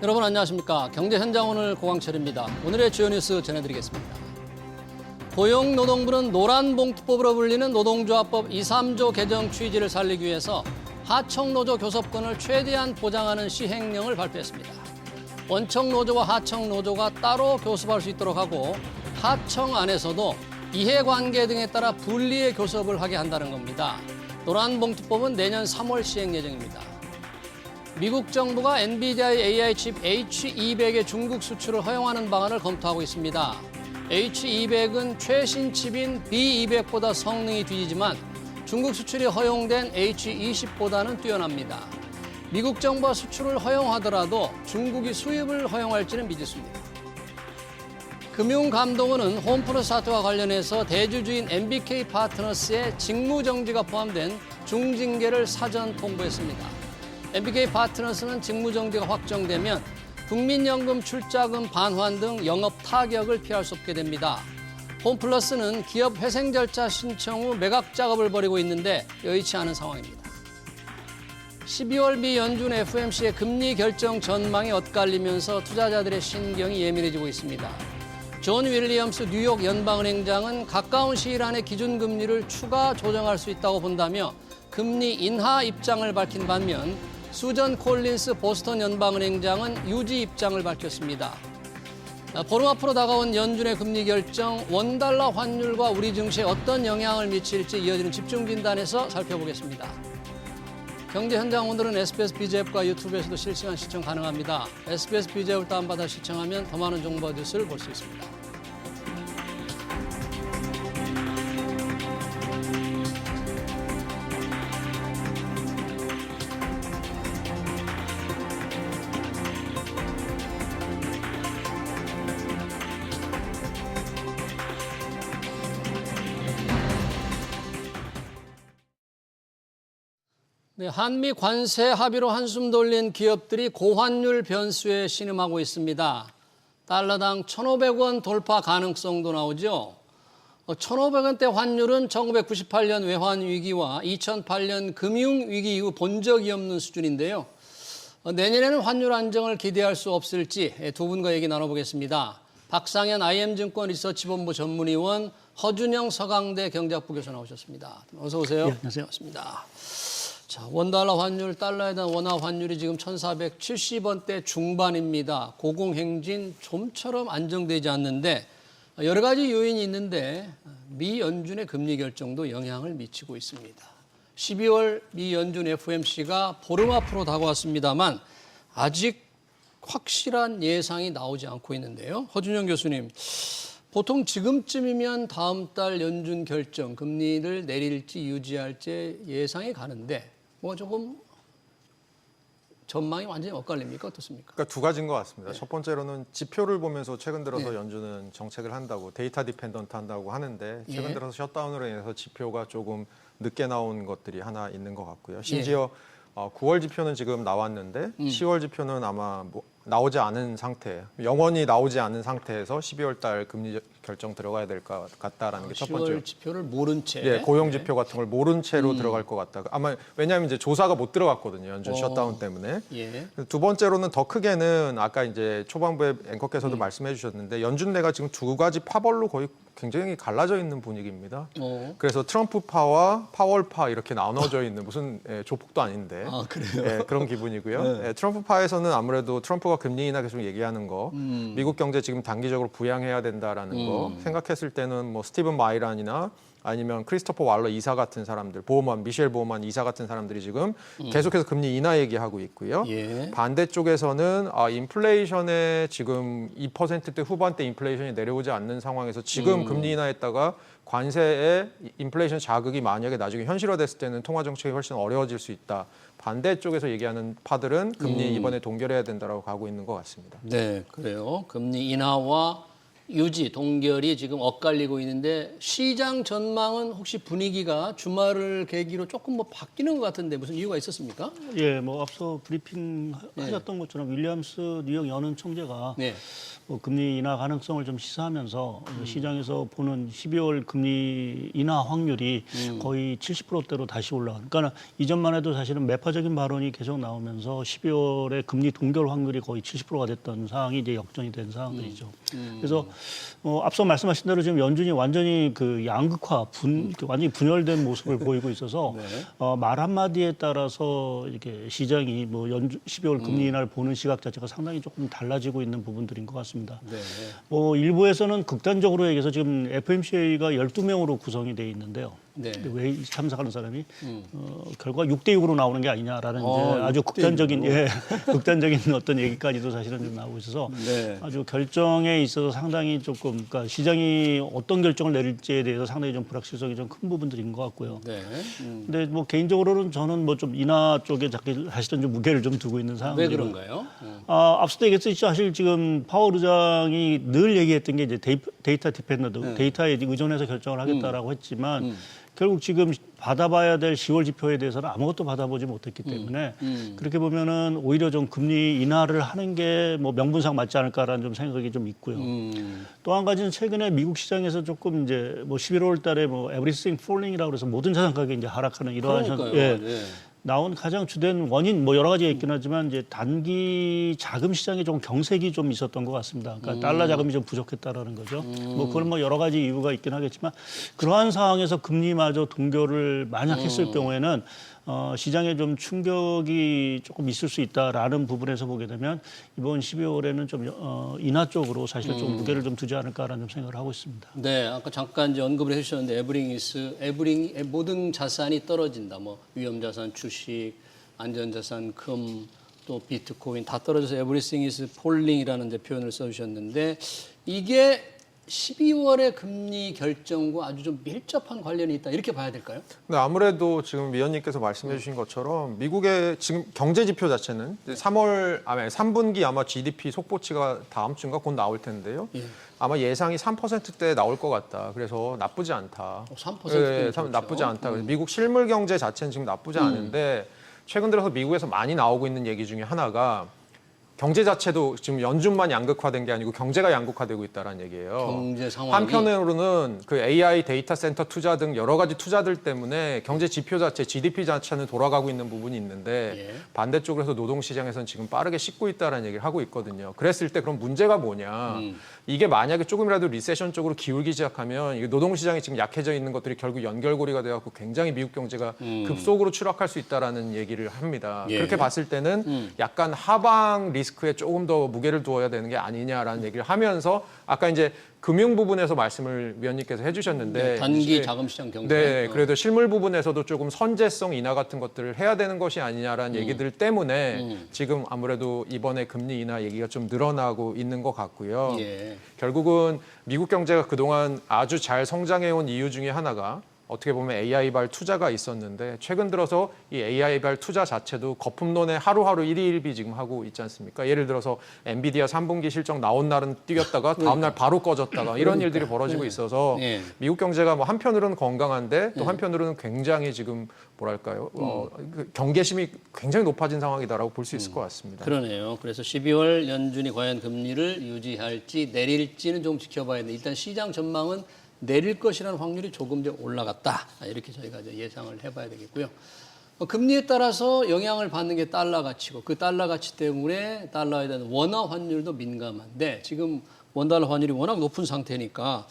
여러분 안녕하십니까. 경제현장 오늘 고광철입니다. 오늘의 주요 뉴스 전해드리겠습니다. 고용노동부는 노란봉투법으로 불리는 노동조합법 2, 3조 개정 취지를 살리기 위해서 하청노조 교섭권을 최대한 보장하는 시행령을 발표했습니다. 원청노조와 하청노조가 따로 교섭할 수 있도록 하고 하청 안에서도 이해관계 등에 따라 분리의 교섭을 하게 한다는 겁니다. 노란봉투법은 내년 3월 시행 예정입니다. 미국 정부가 엔비디아의 AI 칩 H200의 중국 수출을 허용하는 방안을 검토하고 있습니다. H200은 최신 칩인 B200보다 성능이 뒤지지만 중국 수출이 허용된 H20보다는 뛰어납니다. 미국 정부가 수출을 허용하더라도 중국이 수입을 허용할지는 미지수입니다. 금융감독원은 홈플러스 사태와 관련해서 대주주인 MBK 파트너스의 직무정지가 포함된 중징계를 사전 통보했습니다. MBK 파트너스는 직무정지가 확정되면 국민연금 출자금 반환 등 영업 타격을 피할 수 없게 됩니다. 홈플러스는 기업 회생 절차 신청 후 매각 작업을 벌이고 있는데 여의치 않은 상황입니다. 12월 미 연준 FOMC의 금리 결정 전망이 엇갈리면서 투자자들의 신경이 예민해지고 있습니다. 존 윌리엄스 뉴욕 연방은행장은 가까운 시일 안에 기준금리를 추가 조정할 수 있다고 본다며 금리 인하 입장을 밝힌 반면 수전 콜린스 보스턴 연방은행장은 유지 입장을 밝혔습니다. 보름 앞으로 다가온 연준의 금리 결정, 원달러 환율과 우리 증시에 어떤 영향을 미칠지 이어지는 집중 진단에서 살펴보겠습니다. 경제 현장 오늘은 SBS BJ 앱과 유튜브에서도 실시간 시청 가능합니다. SBS BJ 앱을 다운받아 시청하면 더 많은 정보와 뉴스를 볼 수 있습니다. 네, 한미 관세 합의로 한숨 돌린 기업들이 고환율 변수에 신음하고 있습니다. 달러당 1,500원 돌파 가능성도 나오죠. 1,500원대 환율은 1998년 외환위기와 2008년 금융위기 이후 본 적이 없는 수준인데요. 내년에는 환율 안정을 기대할 수 없을지 두 분과 얘기 나눠보겠습니다. 박상현 IM증권 리서치본부 전문위원, 허준영 서강대 경제학부 교수 나오셨습니다. 어서 오세요. 네, 안녕하세요. 반갑습니다. 자, 원달러 환율, 달러에 대한 원화 환율이 지금 1,470원대 중반입니다. 고공행진 좀처럼 안정되지 않는데 여러 가지 요인이 있는데 미 연준의 금리 결정도 영향을 미치고 있습니다. 12월 미 연준 FOMC가 보름 앞으로 다가왔습니다만 아직 확실한 예상이 나오지 않고 있는데요. 허준영 교수님, 보통 지금쯤이면 다음 달 연준 결정, 금리를 내릴지 유지할지 예상이 가는데 뭐 조금 전망이 완전히 엇갈립니까? 어떻습니까? 그러니까 두 가지인 것 같습니다. 네. 첫 번째로는 지표를 보면서 최근 들어서 네. 연준은 정책을 한다고 데이터 디펜던트 한다고 하는데 최근 예. 들어서 셧다운으로 인해서 지표가 조금 늦게 나온 것들이 하나 있는 것 같고요. 심지어 9월 지표는 지금 나왔는데 10월 지표는 아마 나오지 않은 상태, 영원히 나오지 않은 상태에서 12월 달 금리 결정 들어가야 될 것 같다라는 게 첫 번째. 10월 지표를 모른 채. 예, 고용 지표 같은 걸 모른 채로 들어갈 것 같다. 아마 왜냐하면 이제 조사가 못 들어갔거든요. 연준 셧다운 때문에. 예. 두 번째로는 더 크게는 아까 이제 초반부에 앵커께서도 말씀해 주셨는데 연준 내가 지금 두 가지 파벌로 거의 굉장히 갈라져 있는 분위기입니다. 그래서 트럼프파와 파월파 이렇게 나눠져 있는 무슨 조폭도 아닌데 그래요? 그런 기분이고요. 트럼프파에서는 아무래도 트럼프가 금리 인하 계속 얘기하는 거, 미국 경제 지금 단기적으로 부양해야 된다라는 거 생각했을 때는 뭐 스티븐 마이란이나 아니면 크리스토퍼 왈러 이사 같은 사람들, 미셸 보우만 이사 같은 사람들이 지금 계속해서 금리 인하 얘기하고 있고요. 예. 반대쪽에서는 인플레이션에 지금 2%대 후반대 인플레이션이 내려오지 않는 상황에서 지금 금리 인하했다가 관세에 인플레이션 자극이 만약에 나중에 현실화됐을 때는 통화 정책이 훨씬 어려워질 수 있다. 반대쪽에서 얘기하는 파들은 금리 이번에 동결해야 된다라고 가고 있는 것 같습니다. 네, 그래요. 금리 인하와 유지, 동결이 지금 엇갈리고 있는데 시장 전망은 혹시 분위기가 주말을 계기로 조금 뭐 바뀌는 것 같은데 무슨 이유가 있었습니까? 예, 뭐 앞서 브리핑 하셨던 것처럼 윌리엄스 뉴욕 연은 총재가 네. 뭐 금리 인하 가능성을 좀 시사하면서 시장에서 보는 12월 금리 인하 확률이 거의 70%대로 다시 올라간. 그러니까 이전만 해도 사실은 매파적인 발언이 계속 나오면서 12월에 금리 동결 확률이 거의 70%가 됐던 상황이 이제 역전이 된 상황들이죠. 그래서 앞서 말씀하신 대로 지금 연준이 완전히 그 양극화, 완전히 분열된 모습을 보이고 있어서 말 한마디에 따라서 이렇게 시장이 뭐 12월 금리 인하를 보는 시각 자체가 상당히 조금 달라지고 있는 부분들인 것 같습니다. 네. 뭐 일부에서는 극단적으로 얘기해서 지금 FMCA가 12명으로 구성이 돼 있는데요. 네. 왜 참석하는 사람이 결과 6대 6으로 나오는 게 아니냐라는 이제 아주 6대 극단적인 극단적인 어떤 얘기까지도 사실은 좀 나오고 있어서 네. 아주 결정에 있어서 상당히 조금 그러니까 시장이 어떤 결정을 내릴지에 대해서 상당히 좀 불확실성이 좀 큰 부분들인 것 같고요. 네. 근데 뭐 개인적으로는 저는 뭐 좀 인하 쪽에 사실은 좀 무게를 좀 두고 있는 왜 상황이고. 그런가요? 앞서도 얘기했듯이 사실 지금 파월 의장이 늘 얘기했던 게 이제 데이터 디펜더드, 데이터에 의존해서 결정을 하겠다라고 했지만 결국 지금 받아봐야 될 10월 지표에 대해서는 아무것도 받아보지 못했기 때문에 그렇게 보면은 오히려 좀 금리 인하를 하는 게 뭐 명분상 맞지 않을까라는 좀 생각이 좀 있고요. 또 한 가지는 최근에 미국 시장에서 조금 이제 뭐 11월 달에 뭐 everything falling이라고 그래서 모든 자산 가격이 이제 하락하는 이러한 그러니까요. 네. 나온 가장 주된 원인 뭐 여러 가지가 있긴 하지만 이제 단기 자금 시장에 좀 경색이 좀 있었던 것 같습니다. 그러니까 달러 자금이 좀 부족했다라는 거죠. 뭐 그건 뭐 여러 가지 이유가 있긴 하겠지만 그러한 상황에서 금리마저 동결을 만약 했을 경우에는 시장에 좀 충격이 조금 있을 수 있다라는 부분에서 보게 되면 이번 12월에는 좀 인하 쪽으로 사실 좀 무게를 좀 두지 않을까라는 좀 생각을 하고 있습니다. 네, 아까 잠깐 이제 언급을 해주셨는데 에브링 모든 자산이 떨어진다. 뭐 위험자산, 주식, 안전자산, 금, 또 비트코인 다 떨어져서 everything is falling이라는 이제 표현을 써주셨는데 이게 12월의 금리 결정과 아주 좀 밀접한 관련이 있다 이렇게 봐야 될까요? 근데 아무래도 지금 위원님께서 말씀해 주신 것처럼 미국의 지금 경제 지표 자체는 3분기 아마 GDP 속보치가 다음 주인가 곧 나올 텐데요. 예. 아마 예상이 3%대 나올 것 같다. 그래서 나쁘지 않다. 3%? 네, 나쁘지 않다. 미국 실물 경제 자체는 지금 나쁘지 않은데 최근 들어서 미국에서 많이 나오고 있는 얘기 중에 하나가 경제 자체도 지금 연준만 양극화된 게 아니고 경제가 양극화되고 있다는 얘기예요. 경제 상황이 한편으로는 그 AI 데이터 센터 투자 등 여러 가지 투자들 때문에 경제 지표 자체, GDP 자체는 돌아가고 있는 부분이 있는데 반대쪽으로 해서 노동시장에서는 지금 빠르게 씻고 있다는 얘기를 하고 있거든요. 그랬을 때 그럼 문제가 뭐냐. 이게 만약에 조금이라도 리세션 쪽으로 기울기 시작하면 이게 노동시장이 지금 약해져 있는 것들이 결국 연결고리가 돼갖고 굉장히 미국 경제가 급속으로 추락할 수 있다라는 얘기를 합니다. 그렇게 봤을 때는 약간 하방 리스크에 조금 더 무게를 두어야 되는 게 아니냐라는 얘기를 하면서 아까 이제 금융 부분에서 말씀을 위원님께서 해주셨는데 네, 단기 자금시장 경제. 네, 그래도 실물 부분에서도 조금 선제성 인하 같은 것들을 해야 되는 것이 아니냐라는 얘기들 때문에 지금 아무래도 이번에 금리 인하 얘기가 좀 늘어나고 있는 것 같고요. 예. 결국은 미국 경제가 그동안 아주 잘 성장해온 이유 중에 하나가 어떻게 보면 AI발 투자가 있었는데 최근 들어서 이 AI발 투자 자체도 거품론에 하루하루 1위 1비 지금 하고 있지 않습니까? 예를 들어서 엔비디아 3분기 실적 나온 날은 뛰었다가 다음 날 바로 꺼졌다가 이런 일들이 벌어지고 있어서 미국 경제가 뭐 한편으로는 건강한데 또 한편으로는 굉장히 지금 뭐랄까요? 그 경계심이 굉장히 높아진 상황이다라고 볼 수 있을 것 같습니다. 그러네요. 그래서 12월 연준이 과연 금리를 유지할지 내릴지는 좀 지켜봐야 돼. 일단 시장 전망은 내릴 것이라는 확률이 조금 더 올라갔다. 이렇게 저희가 이제 예상을 해봐야 되겠고요. 금리에 따라서 영향을 받는 게 달러 가치고 그 달러 가치 때문에 달러에 대한 원화 환율도 민감한데 지금 원달러 환율이 워낙 높은 상태니까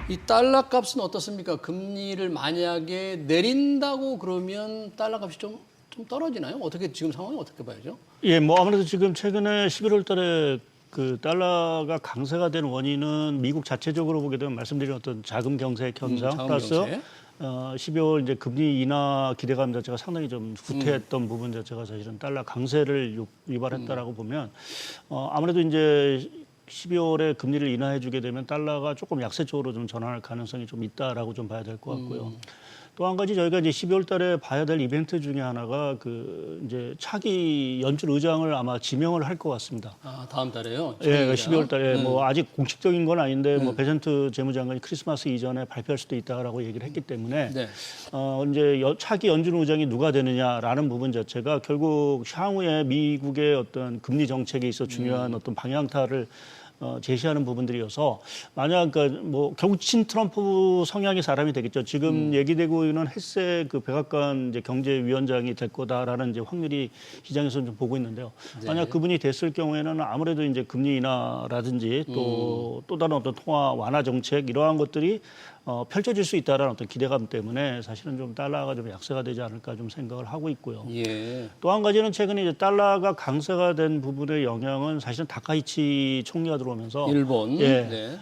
이 달러 값은 어떻습니까? 금리를 만약에 내린다고 그러면 달러 값이 좀 떨어지나요? 어떻게 지금 상황이 어떻게 봐야죠? 예, 뭐 아무래도 지금 최근에 11월 달에 그 달러가 강세가 된 원인은 미국 자체적으로 보게 되면 말씀드린 어떤 자금 경색 현상 플러스 12월 이제 금리 인하 기대감 자체가 상당히 좀 후퇴했던 부분 자체가 사실은 달러 강세를 유발했다라고 보면 아무래도 이제 12월에 금리를 인하해 주게 되면 달러가 조금 약세 쪽으로 좀 전환할 가능성이 좀 있다라고 좀 봐야 될 것 같고요. 또 한 가지 저희가 이제 12월 달에 봐야 될 이벤트 중에 하나가 그 이제 차기 연준 의장을 아마 지명을 할 것 같습니다. 아, 다음 달에요? 예, 12월 달에 뭐 아직 공식적인 건 아닌데 뭐 베센트 재무장관이 크리스마스 이전에 발표할 수도 있다라고 얘기를 했기 때문에 네. 이제 차기 연준 의장이 누가 되느냐라는 부분 자체가 결국 향후에 미국의 어떤 금리 정책에 있어 중요한 어떤 방향타를 제시하는 부분들이어서 만약 뭐 결국 친 트럼프 성향의 사람이 되겠죠. 지금 얘기되고 있는 헬세 그 백악관 이제 경제위원장이 될 거다라는 이제 확률이 시장에서는 좀 보고 있는데요. 만약 그분이 됐을 경우에는 아무래도 이제 금리 인하라든지 또 다른 어떤 통화 완화 정책 이러한 것들이 펼쳐질 수 있다라는 어떤 기대감 때문에 사실은 좀 달러가 좀 약세가 되지 않을까 좀 생각을 하고 있고요. 예. 또 한 가지는 최근에 이제 달러가 강세가 된 부분의 영향은 사실은 다카이치 총리가 들어오면서 일본. 예. 네.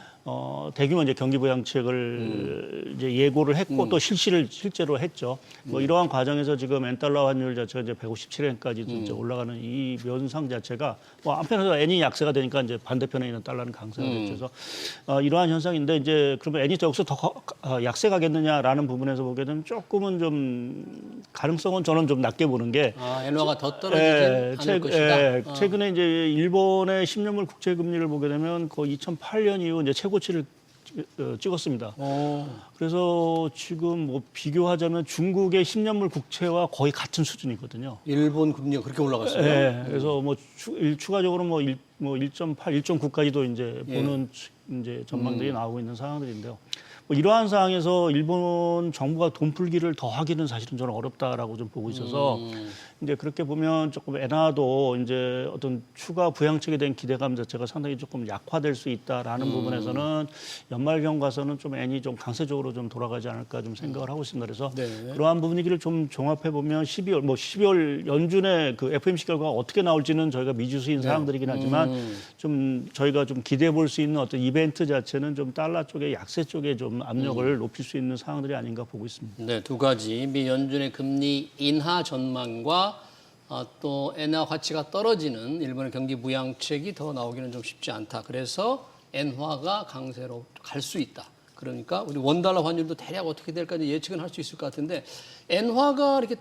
대규모 이제 경기 부양책을 이제 예고를 했고 또 실제로 했죠. 뭐 이러한 과정에서 지금 엔달러 환율 자체가 이제 157엔까지 이제 올라가는 이 면상 자체가 뭐 한편에서 엔이 약세가 되니까 이제 반대편에 있는 달러는 강세가 됐죠. 그래서 이러한 현상인데 이제 그러면 엔이 여기서 더 약세 가겠느냐라는 부분에서 보게 되면 조금은 좀 가능성은 저는 좀 낮게 보는 게 엔화가 더 떨어지진 않을 것이다. 최근에 이제 일본의 10년물 국채 금리를 보게 되면 거의 2008년 이후 이제 최고치를 찍었습니다. 그래서 지금 뭐 비교하자면 중국의 10년물 국채와 거의 같은 수준이거든요. 일본 금리가 그렇게 올라갔어요. 네, 그래서 뭐 추가적으로 뭐 1.8, 1.9까지도 이제 보는 이제 전망들이 나오고 있는 상황들인데요. 뭐 이러한 상황에서 일본 정부가 돈 풀기를 더 하기는 사실은 저는 어렵다라고 좀 보고 있어서 이제 그렇게 보면 조금 엔화도 이제 어떤 추가 부양책에 대한 기대감 자체가 상당히 조금 약화될 수 있다라는 부분에서는 연말경 가서는 좀 엔이 좀 강세적으로 좀 돌아가지 않을까 좀 생각을 하고 있습니다. 그래서 그러한 분위기를 좀 종합해 보면 12월 연준의 그 FOMC 결과가 어떻게 나올지는 저희가 미지수인 사항들이긴 하지만 좀 저희가 좀 기대해 볼 수 있는 어떤 이벤트 자체는 좀 달러 쪽에 약세 쪽에 좀 압력을 높일 수 있는 상황들이 아닌가 보고 있습니다. 네, 두 가지 미 연준의 금리 인하 전망과 또 엔화 가치가 떨어지는 일본의 경기 부양책이 더 나오기는 좀 쉽지 않다. 그래서 엔화가 강세로 갈 수 있다. 그러니까 우리 원달러 환율도 대략 어떻게 될까 예측은 할 수 있을 것 같은데 엔화가 이렇게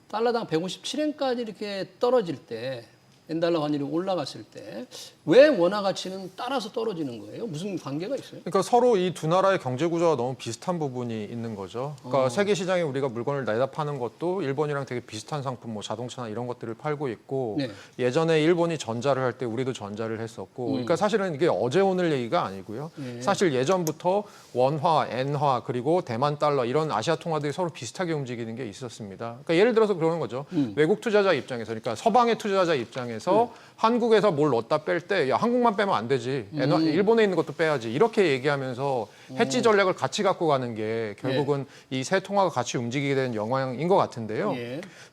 달러당 157엔까지 이렇게 떨어질 때 엔달러 환율이 올라갔을 때 왜 원화 가치는 따라서 떨어지는 거예요? 무슨 관계가 있어요? 그러니까 서로 이 두 나라의 경제 구조가 너무 비슷한 부분이 있는 거죠. 그러니까 세계 시장에 우리가 물건을 내다 파는 것도 일본이랑 되게 비슷한 상품, 뭐 자동차나 이런 것들을 팔고 있고 네. 예전에 일본이 전자를 할 때 우리도 전자를 했었고, 그러니까 사실은 이게 어제 오늘 얘기가 아니고요. 사실 예전부터 원화, 엔화 그리고 대만 달러 이런 아시아 통화들이 서로 비슷하게 움직이는 게 있었습니다. 그러니까 예를 들어서 그러는 거죠. 외국 투자자 입장에서, 그러니까 서방의 투자자 입장에서 한국에서 뭘 넣었다 뺄 때 야, 한국만 빼면 안 되지. 일본에 있는 것도 빼야지. 이렇게 얘기하면서 해지 전략을 같이 갖고 가는 게 결국은 이 세 통화가 같이 움직이게 되는 영향인 것 같은데요.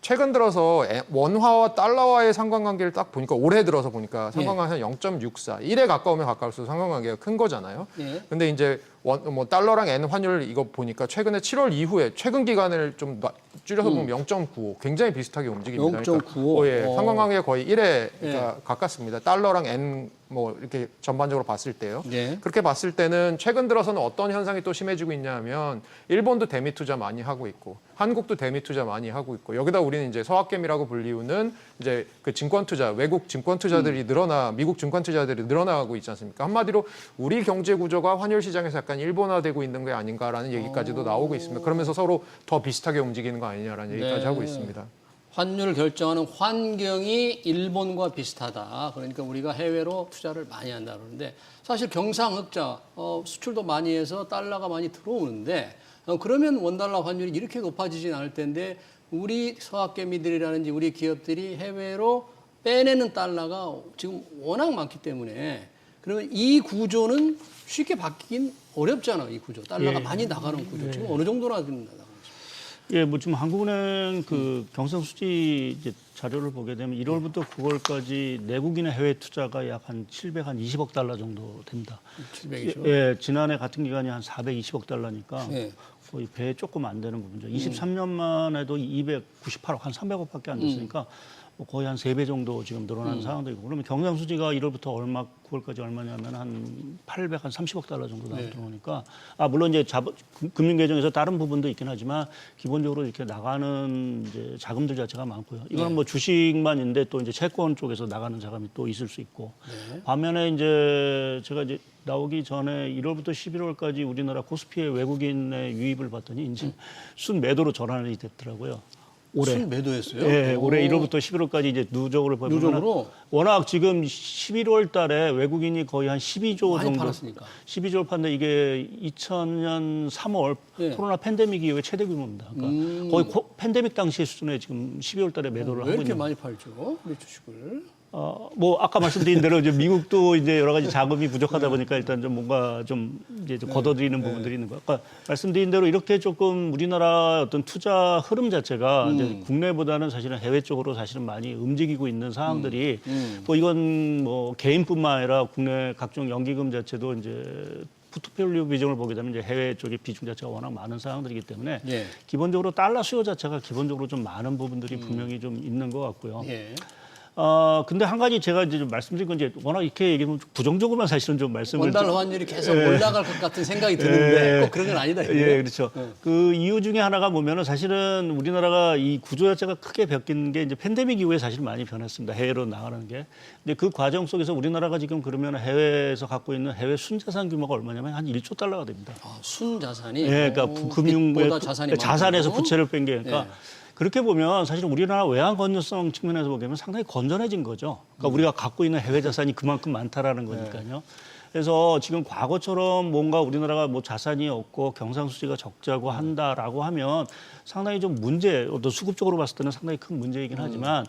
최근 들어서 원화와 달러와의 상관관계를 딱 보니까 올해 들어서 보니까 상관관계가 0.64, 1에 가까우면 가까울수록 상관관계가 큰 거잖아요. 근데 이제 뭐 달러랑 엔 환율 이거 보니까 최근에 7월 이후에 최근 기간을 좀 줄여서 보면 0.95 굉장히 비슷하게 움직입니다. 0.95. 그러니까 상관관계가 거의 1에 가깝습니다. 달러랑 엔 뭐 이렇게 전반적으로 봤을 때요. 그렇게 봤을 때는 최근 들어서는 어떤 현상이 또 심해지고 있냐면 일본도 대미 투자 많이 하고 있고 한국도 대미 투자 많이 하고 있고 여기다 우리는 이제 서학개미라고 불리우는 이제 그 증권 투자, 외국 증권 투자들이 미국 증권 투자들이 늘어나고 있지 않습니까? 한마디로 우리 경제 구조가 환율 시장에서 약간 일본화되고 있는 게 아닌가라는 얘기까지도 나오고 있습니다. 그러면서 서로 더 비슷하게 움직이는 거 아니냐라는 얘기까지 하고 있습니다. 환율을 결정하는 환경이 일본과 비슷하다. 그러니까 우리가 해외로 투자를 많이 한다 그러는데 사실 경상흑자 수출도 많이 해서 달러가 많이 들어오는데 그러면 원달러 환율이 이렇게 높아지진 않을 텐데 우리 서학개미들이라든지 우리 기업들이 해외로 빼내는 달러가 지금 워낙 많기 때문에 그러면 이 구조는 쉽게 바뀌긴 어렵잖아요. 이 구조. 달러가 많이 나가는 구조. 지금 어느 정도나 나가요? 예, 뭐 지금 한국은행 그 경상수지 이제 자료를 보게 되면 1월부터 9월까지 내국인의 해외 투자가 약 한 720억 달러 정도 됩니다. 720억? 예, 지난해 같은 기간이 한 420억 달러니까 네. 거의 배 조금 안 되는 부분이죠. 23년만 해도 298억, 한 300억밖에 안 됐으니까 거의 한 3배 정도 지금 늘어난 상황들이고 그러면 경상수지가 1월부터 얼마 9월까지 얼마냐면 한 830억 달러 정도 들어오니까 물론 이제 금융계정에서 다른 부분도 있긴 하지만 기본적으로 이렇게 나가는 이제 자금들 자체가 많고요. 이건 뭐 주식만인데 또 이제 채권 쪽에서 나가는 자금이 또 있을 수 있고 반면에 이제 제가 이제 나오기 전에 1월부터 11월까지 우리나라 코스피의 외국인의 유입을 봤더니 이제 순매도로 전환이 됐더라고요. 올해. 순매도했어요? 네, 올해 1월부터 11월까지 이제 누적으로 보면 누적으로? 워낙 지금 11월 달에 외국인이 거의 한 12조 많이 정도 팔았으니까. 12조를 팠는데 이게 2000년 3월 코로나 팬데믹 이후에 최대 규모입니다. 그러니까 거의 팬데믹 당시의 수준에 지금 12월 달에 매도를 왜 하고 이렇게 있는 많이 팔죠? 우리 주식을. 뭐 아까 말씀드린 대로 이제 미국도 이제 여러 가지 자금이 부족하다 보니까 일단 좀 뭔가 좀 이제 좀 걷어들이는 부분들이 있는 거. 아까 말씀드린 대로 이렇게 조금 우리나라 어떤 투자 흐름 자체가 이제 국내보다는 사실은 해외 쪽으로 사실은 많이 움직이고 있는 상황들이 뭐 이건 뭐 개인뿐만 아니라 국내 각종 연기금 자체도 이제 포트폴리오 비중을 보게 되면 이제 해외 쪽의 비중 자체가 워낙 많은 상황들이기 때문에 기본적으로 달러 수요 자체가 기본적으로 좀 많은 부분들이 분명히 좀 있는 것 같고요. 근데 한 가지 제가 이제 좀 말씀드린 건 이제 워낙 이렇게 얘기하면 부정적으로만 사실은 좀 말씀을 원달러 환율이 계속 올라갈 것 같은 생각이 드는데 꼭 그런 건 아니다. 이게. 그렇죠. 그 이유 중에 하나가 보면은 사실은 우리나라가 이 구조 자체가 크게 바뀐 게 이제 팬데믹 이후에 사실 많이 변했습니다. 해외로 나가는 게. 근데 그 과정 속에서 우리나라가 지금 그러면 해외에서 갖고 있는 해외 순자산 규모가 얼마냐면 한 1조 달러가 됩니다. 순자산이? 그러니까 금융 자산이 자산에서 많고. 부채를 뺀 게 그러니까 그렇게 보면 사실 우리나라 외환 건전성 측면에서 보면 상당히 건전해진 거죠. 그러니까 우리가 갖고 있는 해외 자산이 그만큼 많다라는 거니까요. 그래서 지금 과거처럼 뭔가 우리나라가 뭐 자산이 없고 경상수지가 적자고 한다라고 하면 상당히 좀 문제, 어떤 수급적으로 봤을 때는 상당히 큰 문제이긴 하지만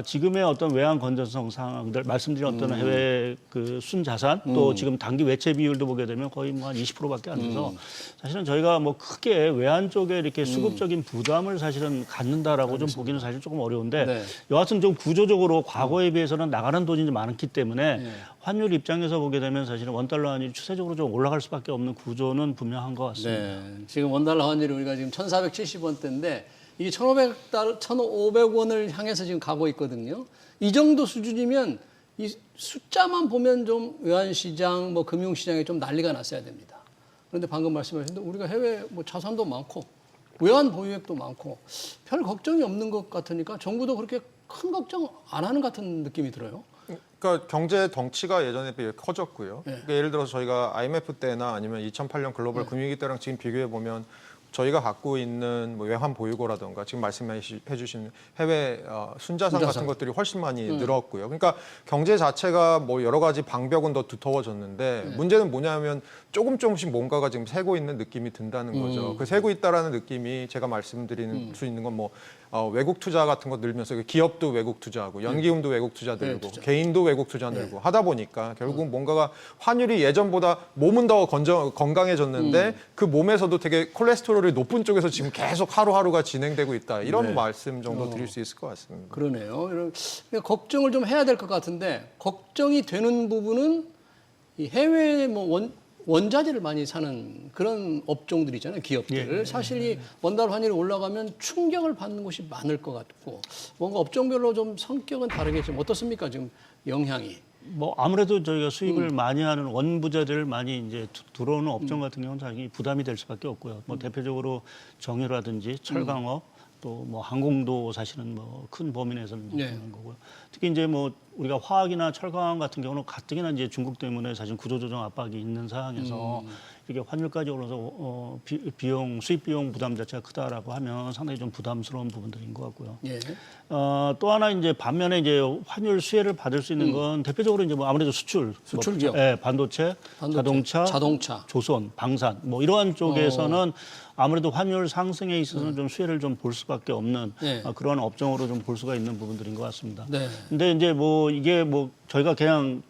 지금의 어떤 외환 건전성 상황들, 말씀드린 어떤 해외 그 순자산 또 지금 단기 외채 비율도 보게 되면 거의 뭐 한 20%밖에 안 돼서 사실은 저희가 뭐 크게 외환 쪽에 이렇게 수급적인 부담을 사실은 갖는다라고 좀 보기는 사실 조금 어려운데 여하튼 좀 구조적으로 과거에 비해서는 나가는 돈이 좀 많기 때문에 환율 입장에서 보게 되면 사실은 원달러 환율이 추세적으로 좀 올라갈 수밖에 없는 구조는 분명한 것 같습니다. 지금 원달러 환율이 우리가 지금 1,470원대인데 이게 1,500원을 향해서 지금 가고 있거든요. 이 정도 수준이면 이 숫자만 보면 좀 외환시장, 뭐 금융시장에 좀 난리가 났어야 됩니다. 그런데 방금 말씀하신 대로 우리가 해외 뭐 자산도 많고 외환 보유액도 많고 별 걱정이 없는 것 같으니까 정부도 그렇게 큰 걱정 안 하는 것 같은 느낌이 들어요. 그러니까 경제 덩치가 예전에 비해 커졌고요. 그러니까 예를 들어서 저희가 IMF 때나 아니면 2008년 글로벌 금융위기 때랑 지금 비교해 보면 저희가 갖고 있는 뭐 외환 보유고라든가 지금 말씀해 주신 해외 순자산 같은 것들이 훨씬 많이 늘었고요. 그러니까 경제 자체가 뭐 여러 가지 방벽은 더 두터워졌는데 문제는 뭐냐면 조금씩 뭔가가 지금 새고 있는 느낌이 든다는 거죠. 그 새고 있다라는 느낌이 제가 말씀드리는 수 있는 건 뭐 외국 투자 같은 거 늘면서 기업도 외국 투자하고 연기금도 외국 투자 늘고 개인도 외국 투자 늘고 하다 보니까 결국 뭔가가 환율이 예전보다 몸은 더 건강해졌는데 그 몸에서도 되게 콜레스테롤이 높은 쪽에서 지금 계속 하루하루가 진행되고 있다. 이런 말씀 정도 드릴 수 있을 것 같습니다. 그러네요. 그러니까 걱정을 좀 해야 될 것 같은데 걱정이 되는 부분은 이 해외 뭐 원자재를 많이 사는 그런 업종들 있잖아요. 기업들. 사실 이 원달러 환율이 올라가면 충격을 받는 곳이 많을 것 같고 뭔가 업종별로 좀 성격은 다르겠지만 어떻습니까? 지금 영향이. 뭐 아무래도 저희가 수입을 많이 하는 원부자재를 많이 이제 들어오는 업종 같은 경우는 당연히 부담이 될 수밖에 없고요. 뭐 대표적으로 정유라든지 철강업 또 뭐 항공도 사실은 뭐 큰 범위 내에서는 그런 거고요. 특히 이제 뭐 우리가 화학이나 철강 같은 경우는 가뜩이나 이제 중국 때문에 사실 구조조정 압박이 있는 상황에서 이렇게 환율까지 올라서 비용 수입 비용 부담 자체가 크다라고 하면 상당히 좀 부담스러운 부분들인 것 같고요. 또 하나 이제 반면에 이제 환율 수혜를 받을 수 있는 건 대표적으로 이제 뭐 아무래도 수출 기업, 반도체, 자동차, 조선, 방산 뭐 이러한 쪽에서는 아무래도 환율 상승에 있어서는 좀 수혜를 좀 볼 수밖에 없는 그런 업종으로 좀 볼 수가 있는 부분들인 것 같습니다. 근데 이제 뭐 이게 뭐 저희가 그냥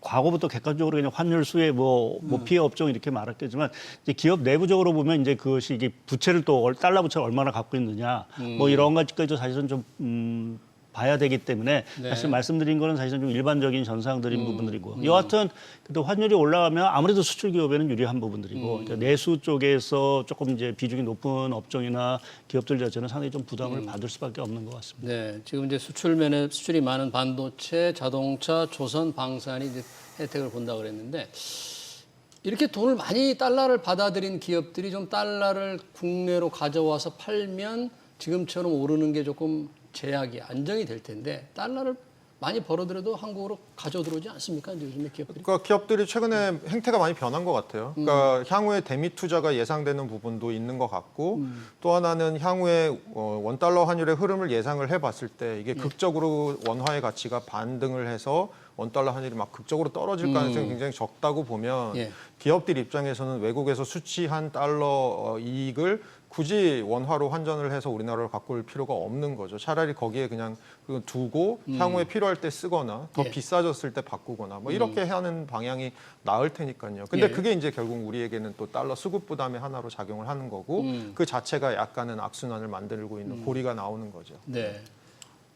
과거부터 객관적으로 그냥 환율 수혜 뭐 피해 업종 이렇게 말했겠지만 이제 기업 내부적으로 보면 이제 그것이 이게 부채를 또 달러 부채를 얼마나 갖고 있느냐 뭐 이런 것까지도 사실은 좀 봐야 되기 때문에 네. 사실 말씀드린 거는 사실은 좀 일반적인 전상들인 부분들이고 여하튼 그래도 환율이 올라가면 아무래도 수출 기업에는 유리한 부분들이고 그러니까 내수 쪽에서 조금 이제 비중이 높은 업종이나 기업들 자체는 상당히 좀 부담을 받을 수밖에 없는 것 같습니다. 네, 지금 이제 수출면에 수출이 많은 반도체, 자동차, 조선, 방산이 이제 혜택을 본다 그랬는데 이렇게 돈을 많이 달러를 받아들인 기업들이 좀 달러를 국내로 가져와서 팔면 지금처럼 오르는 게 조금 제약이 안정이 될 텐데 달러를 많이 벌어들여도 한국으로 가져 들어오지 않습니까? 이제 요즘에 기업들이. 그러니까 기업들이 최근에 행태가 많이 변한 것 같아요. 그러니까 향후에 대미 투자가 예상되는 부분도 있는 것 같고 또 하나는 향후에 원달러 환율의 흐름을 예상을 해봤을 때 이게 극적으로 원화의 가치가 반등을 해서 원달러 환율이 막 극적으로 떨어질 가능성이 굉장히 적다고 보면 예. 기업들 입장에서는 외국에서 수취한 달러 이익을 굳이 원화로 환전을 해서 우리나라로 갖고 올 필요가 없는 거죠. 차라리 거기에 그냥 두고 향후에 필요할 때 쓰거나 더 예. 비싸졌을 때 바꾸거나 뭐 이렇게 하는 방향이 나을 테니까요. 근데 예. 그게 이제 결국 우리에게는 또 달러 수급 부담의 하나로 작용을 하는 거고 그 자체가 약간은 악순환을 만들고 있는 고리가 나오는 거죠. 네.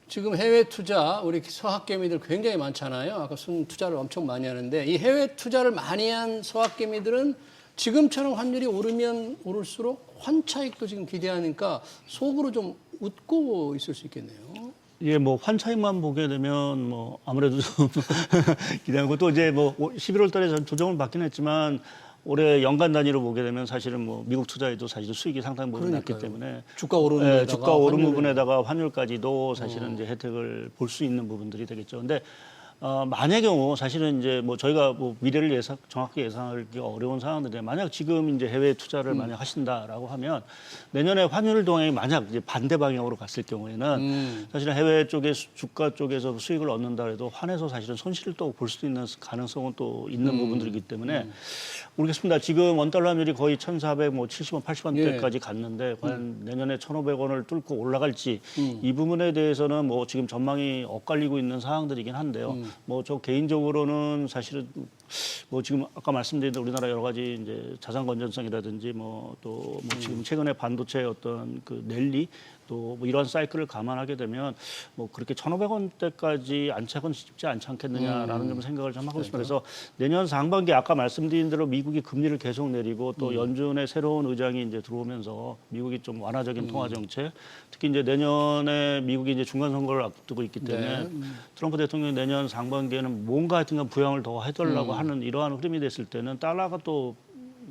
지금 해외 투자 우리 서학개미들 굉장히 많잖아요. 아까 순 투자를 엄청 많이 하는데 이 해외 투자를 많이 한 서학개미들은 지금처럼 환율이 오르면 오를수록 환차익도 지금 기대하니까 속으로 좀 웃고 있을 수 있겠네요. 예, 뭐 환차익만 보게 되면 뭐 아무래도 좀 기대하고 또 이제 뭐 11월 달에 조정을 받긴 했지만 올해 연간 단위로 보게 되면 사실은 뭐 미국 투자에도 사실 수익이 상당히 부분 났기 때문에 주가 오르는 예, 데다가 주가 오른 환율을- 부분에다가 환율까지도 사실은 이제 혜택을 볼 수 있는 부분들이 되겠죠. 근데 만약의 경우 사실은 이제 뭐 저희가 뭐 미래를 정확히 예상하기 어려운 상황인데 만약 지금 이제 해외 투자를 만약 하신다라고 하면 내년에 환율 동향이 만약 이제 반대 방향으로 갔을 경우에는 사실은 해외 쪽에 주가 쪽에서 수익을 얻는다 해도 환에서 사실은 손실을 또 볼 수도 있는 가능성은 또 있는 부분들이기 때문에 모르겠습니다. 지금 원달러 환율이 거의 1,400, 뭐 70원, 80원대까지 갔는데 과연 내년에 1,500원을 뚫고 올라갈지 이 부분에 대해서는 뭐 지금 전망이 엇갈리고 있는 상황들이긴 한데요. 뭐 저 개인적으로는 사실은 뭐 지금 아까 말씀드린 우리나라 여러 가지 이제 자산 건전성이라든지 뭐 또 뭐 지금 최근에 반도체 어떤 그 랠리 또 뭐 이런 사이클을 감안하게 되면 뭐 그렇게 1,500원대까지 안착은 쉽지 않지 않겠느냐라는 좀 생각을 좀 하고 있습니다. 그래서 내년 상반기 아까 말씀드린 대로 미국이 금리를 계속 내리고 또 연준의 새로운 의장이 이제 들어오면서 미국이 좀 완화적인 통화 정책, 특히 이제 내년에 미국이 이제 중간 선거를 앞두고 있기 때문에 트럼프 대통령이 내년 상반기에는 뭔가 하여튼간 부양을 더 해달라고 하는 이러한 흐름이 됐을 때는 달러가 또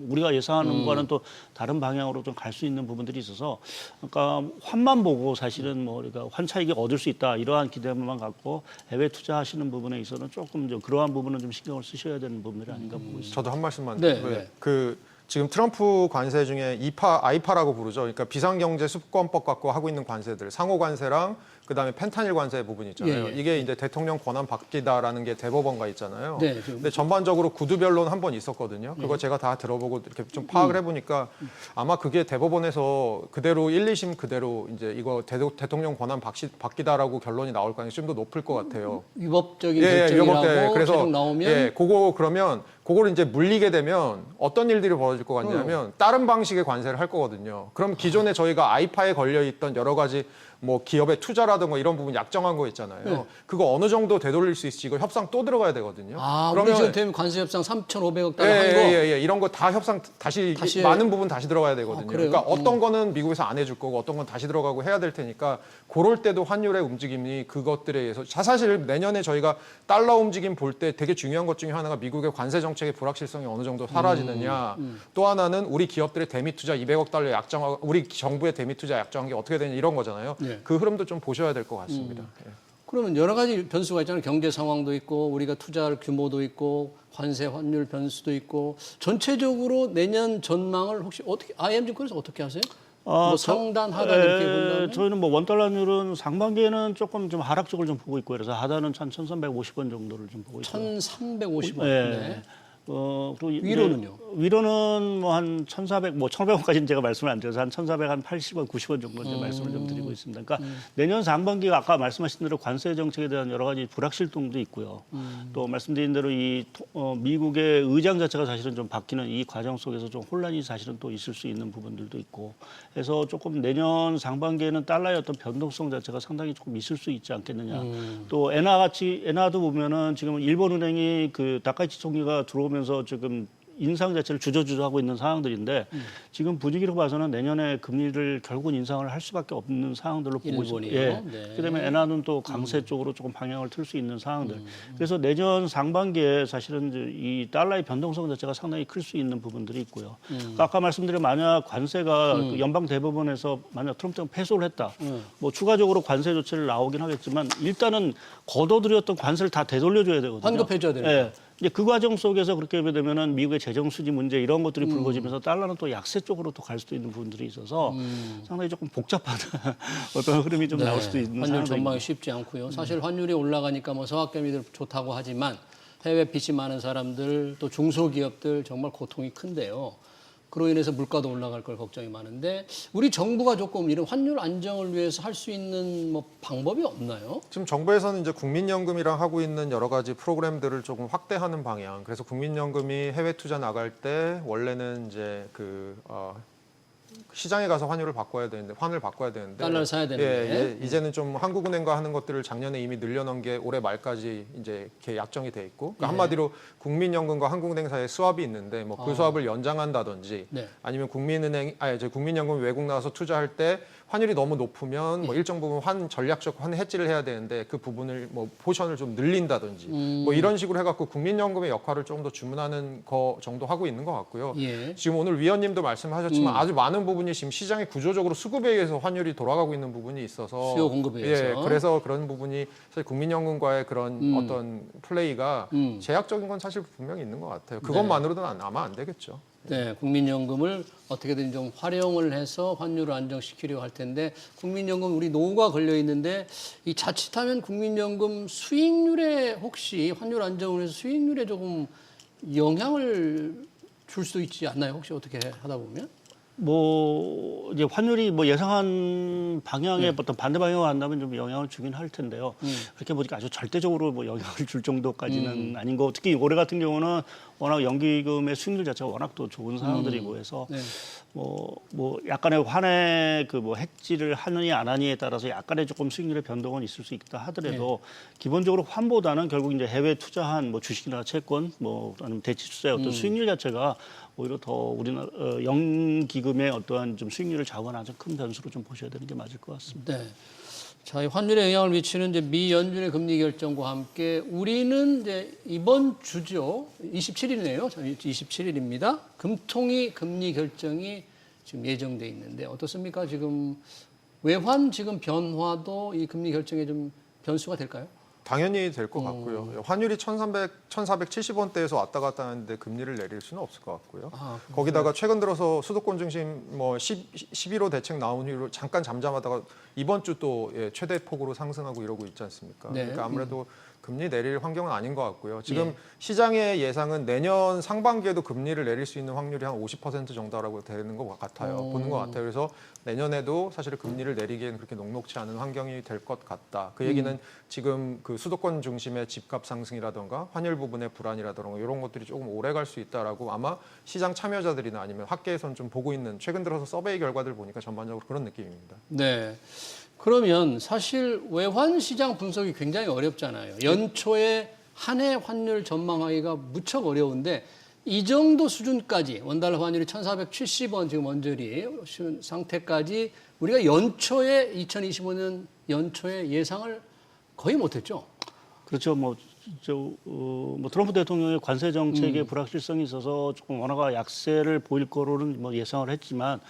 우리가 예상하는 것과는 또 다른 방향으로 좀 갈 수 있는 부분들이 있어서 그러니까 환만 보고 사실은 뭐 우리가 환 차익이 얻을 수 있다 이러한 기대만 갖고 해외 투자하시는 부분에 있어서는 조금 좀 그러한 부분은 좀 신경을 쓰셔야 되는 부분들이 아닌가 보고 있습니다. 저도 한 말씀만 네, 드리고요. 네. 그 지금 트럼프 관세 중에 아이파라고 부르죠. 그러니까 비상경제 수권법 갖고 하고 있는 관세들, 상호 관세랑 그다음에 펜타닐 관세 부분 있잖아요. 예, 예. 이게 이제 대통령 권한 바뀌다라는 게 대법원가 있잖아요. 네, 근데 전반적으로 구두변론 한 번 있었거든요. 그거 제가 다 들어보고 이렇게 좀 파악을 해보니까 아마 그게 대법원에서 그대로 1, 2심 그대로 이제 이거 대통령 권한 바뀌다라고 결론이 나올 가능성이 좀 더 높을 것 같아요. 위법적인 예, 결정이라고 위법돼. 그래서 계속 나오면 예, 그거를 이제 물리게 되면 어떤 일들이 벌어질 것 같냐면 다른 방식의 관세를 할 거거든요. 그럼 기존에 저희가 아이파에 걸려 있던 여러 가지 뭐 기업의 투자라든가 이런 부분 약정한 거 있잖아요. 네. 그거 어느 정도 되돌릴 수 있을지 이거 협상 또 들어가야 되거든요. 아, 우리 지금 대미 관세 협상 3,500억 달러 한 거. 예, 이런 거 다 협상 다시 해야 많은 부분 다시 들어가야 되거든요. 그래요? 그러니까 어떤 거는 미국에서 안 해줄 거고 어떤 건 다시 들어가고 해야 될 테니까 그럴 때도 환율의 움직임이 그것들에 의해서 사실 내년에 저희가 달러 움직임 볼 때 되게 중요한 것 중에 하나가 미국의 관세 정책의 불확실성이 어느 정도 사라지느냐. 또 하나는 우리 기업들의 대미 투자 200억 달러 약정하고 우리 정부의 대미 투자 약정한 게 어떻게 되냐 이런 거잖아요. 네. 그 흐름도 좀 보셔야 될 것 같습니다. 예. 그러면 여러 가지 변수가 있잖아요. 경제 상황도 있고 우리가 투자할 규모도 있고 관세 환율 변수도 있고 전체적으로 내년 전망을 혹시 어떻게 IM증권에서 어떻게 하세요? 뭐 상단 하단 이렇게 본다면 저희는 뭐 원달러율은 상반기에는 조금 좀 하락 쪽을 좀 보고 있고 그래서 하단은 1,350원 정도를 좀 보고 있고요. 1,350원. 예. 네. 그리고 이제 위로는요? 위로는 뭐 한 1,400, 뭐 1,500원까지는 제가 말씀을 안 드려서 한 1,480원, 90원 정도 이제 말씀을 좀 드리고 있습니다. 그러니까 내년 상반기가 아까 말씀하신 대로 관세 정책에 대한 여러 가지 불확실성도 있고요. 또 말씀드린 대로 미국의 의장 자체가 사실은 좀 바뀌는 이 과정 속에서 좀 혼란이 사실은 또 있을 수 있는 부분들도 있고 해서 조금 내년 상반기에는 달러의 어떤 변동성 자체가 상당히 조금 있을 수 있지 않겠느냐. 또 엔화도 보면은 지금 일본은행이 그 다카이치 총리가 들어오면서 지금 인상 자체를 주저주저하고 있는 상황들인데 지금 분위기로 봐서는 내년에 금리를 결국은 인상을 할 수밖에 없는 상황들로 보고 있습니다. 예. 네. 그다음에 엔화는 또 강세 쪽으로 조금 방향을 틀 수 있는 상황들. 그래서 내년 상반기에 사실은 이제 이 달러의 변동성 자체가 상당히 클 수 있는 부분들이 있고요. 그러니까 아까 말씀드린 만약 관세가 그 연방 대법원에서 만약 트럼프가 패소를 했다. 뭐 추가적으로 관세 조치를 나오긴 하겠지만 일단은 걷어들였던 관세를 다 되돌려줘야 되거든요. 환급해줘야 되는 예. 이제 그 과정 속에서 그렇게 되면은 미국의 재정 수지 문제 이런 것들이 불거지면서 달러는 또 약세 쪽으로 또 갈 수도 있는 부분들이 있어서 상당히 조금 복잡한 어떤 흐름이 좀 나올 수도 있는 환율 상황입니다. 전망이 쉽지 않고요. 사실 환율이 올라가니까 뭐 서학개미들 좋다고 하지만 해외 빚이 많은 사람들 또 중소기업들 정말 고통이 큰데요. 그로 인해서 물가도 올라갈 걸 걱정이 많은데 우리 정부가 조금 이런 환율 안정을 위해서 할 수 있는 뭐 방법이 없나요? 지금 정부에서는 이제 국민연금이랑 하고 있는 여러 가지 프로그램들을 조금 확대하는 방향. 그래서 국민연금이 해외 투자 나갈 때 원래는 이제 시장에 가서 환율을 바꿔야 되는데 달러를 사야 되는데 이제는 좀 한국은행과 하는 것들을 작년에 이미 늘려놓은 게 올해 말까지 이제 이렇게 약정이 돼 있고 그러니까 한마디로 국민연금과 한국은행 사이에 스왑이 있는데 뭐 그 스왑을 연장한다든지 네. 아니면 국민연금 외국 나가서 투자할 때 환율이 너무 높으면 뭐 일정 부분 전략적 환 해지를 해야 되는데 그 부분을 뭐 포션을 좀 늘린다든지 뭐 이런 식으로 해갖고 국민연금의 역할을 조금 더 주문하는 거 정도 하고 있는 것 같고요. 예. 지금 오늘 위원님도 말씀하셨지만 아주 많은 부분이 지금 시장의 구조적으로 수급에 의해서 환율이 돌아가고 있는 부분이 있어서 수요 공급에 의해서. 예, 그래서 그런 부분이 사실 국민연금과의 그런 어떤 플레이가 제약적인 건 사실 분명히 있는 것 같아요. 그것만으로는 아마 안 되겠죠. 네, 국민연금을 어떻게든 좀 활용을 해서 환율을 안정시키려고 할 텐데 국민연금 우리 노후가 걸려 있는데 이 자칫하면 국민연금 수익률에 혹시 환율 안정을 해서 수익률에 조금 영향을 줄 수도 있지 않나요? 혹시 어떻게 하다 보면? 뭐 이제 환율이 뭐 예상한 방향의 어떤 반대 방향으로 간다면 좀 영향을 주긴 할 텐데요. 그렇게 보니까 아주 절대적으로 뭐 영향을 줄 정도까지는 아닌 거. 특히 올해 같은 경우는 워낙 연기금의 수익률 자체가 워낙 또 좋은 상황들이고 해서 네. 뭐 약간의 환의 그 뭐 해지를 하느냐 안 하느냐에 따라서 약간의 조금 수익률의 변동은 있을 수 있다 하더라도 기본적으로 환보다는 결국 이제 해외 투자한 뭐 주식이나 채권 뭐 아니면 대치 투자의 어떤 수익률 자체가 오히려 더 우리나라 연기금의 어떠한 좀 수익률을 좌우하는 아주 큰 변수로 좀 보셔야 되는 게 맞을 것 같습니다. 네. 자, 이 환율에 영향을 미치는 이제 미 연준의 금리 결정과 함께 우리는 이제 이번 주죠. 27일이네요. 27일입니다. 금통위 금리 결정이 지금 예정돼 있는데 어떻습니까? 지금 외환 지금 변화도 이 금리 결정에 좀 변수가 될까요? 당연히 될 것 같고요. 환율이 1,470원대에서 왔다 갔다 하는데 금리를 내릴 수는 없을 것 같고요. 거기다가 최근 들어서 수도권 중심 뭐 11호 대책 나온 이후로 잠깐 잠잠하다가 이번 주 또 최대 폭으로 상승하고 이러고 있지 않습니까? 네. 그러니까 아무래도 금리 내릴 환경은 아닌 것 같고요. 지금 시장의 예상은 내년 상반기에도 금리를 내릴 수 있는 확률이 한 50% 정도라고 되는 것 같아요. 보는 것 같아요. 그래서 내년에도 사실 금리를 내리기에는 그렇게 녹록지 않은 환경이 될 것 같다. 그 얘기는 지금 그 수도권 중심의 집값 상승이라든가 환율 부분의 불안이라든가 이런 것들이 조금 오래 갈 수 있다라고 아마 시장 참여자들이나 아니면 학계에서는 좀 보고 있는 최근 들어서 서베이 결과들 보니까 전반적으로 그런 느낌입니다. 네. 그러면 사실 외환 시장 분석이 굉장히 어렵잖아요. 연초에 한 해 환율 전망하기가 무척 어려운데 이 정도 수준까지 원달러 환율이 1,470원 지금 언저리 상태까지 우리가 연초에 2025년 연초에 예상을 거의 못했죠. 그렇죠. 뭐 트럼프 대통령의 관세 정책의 불확실성이 있어서 조금 원화가 약세를 보일 거로는 뭐 예상을 했지만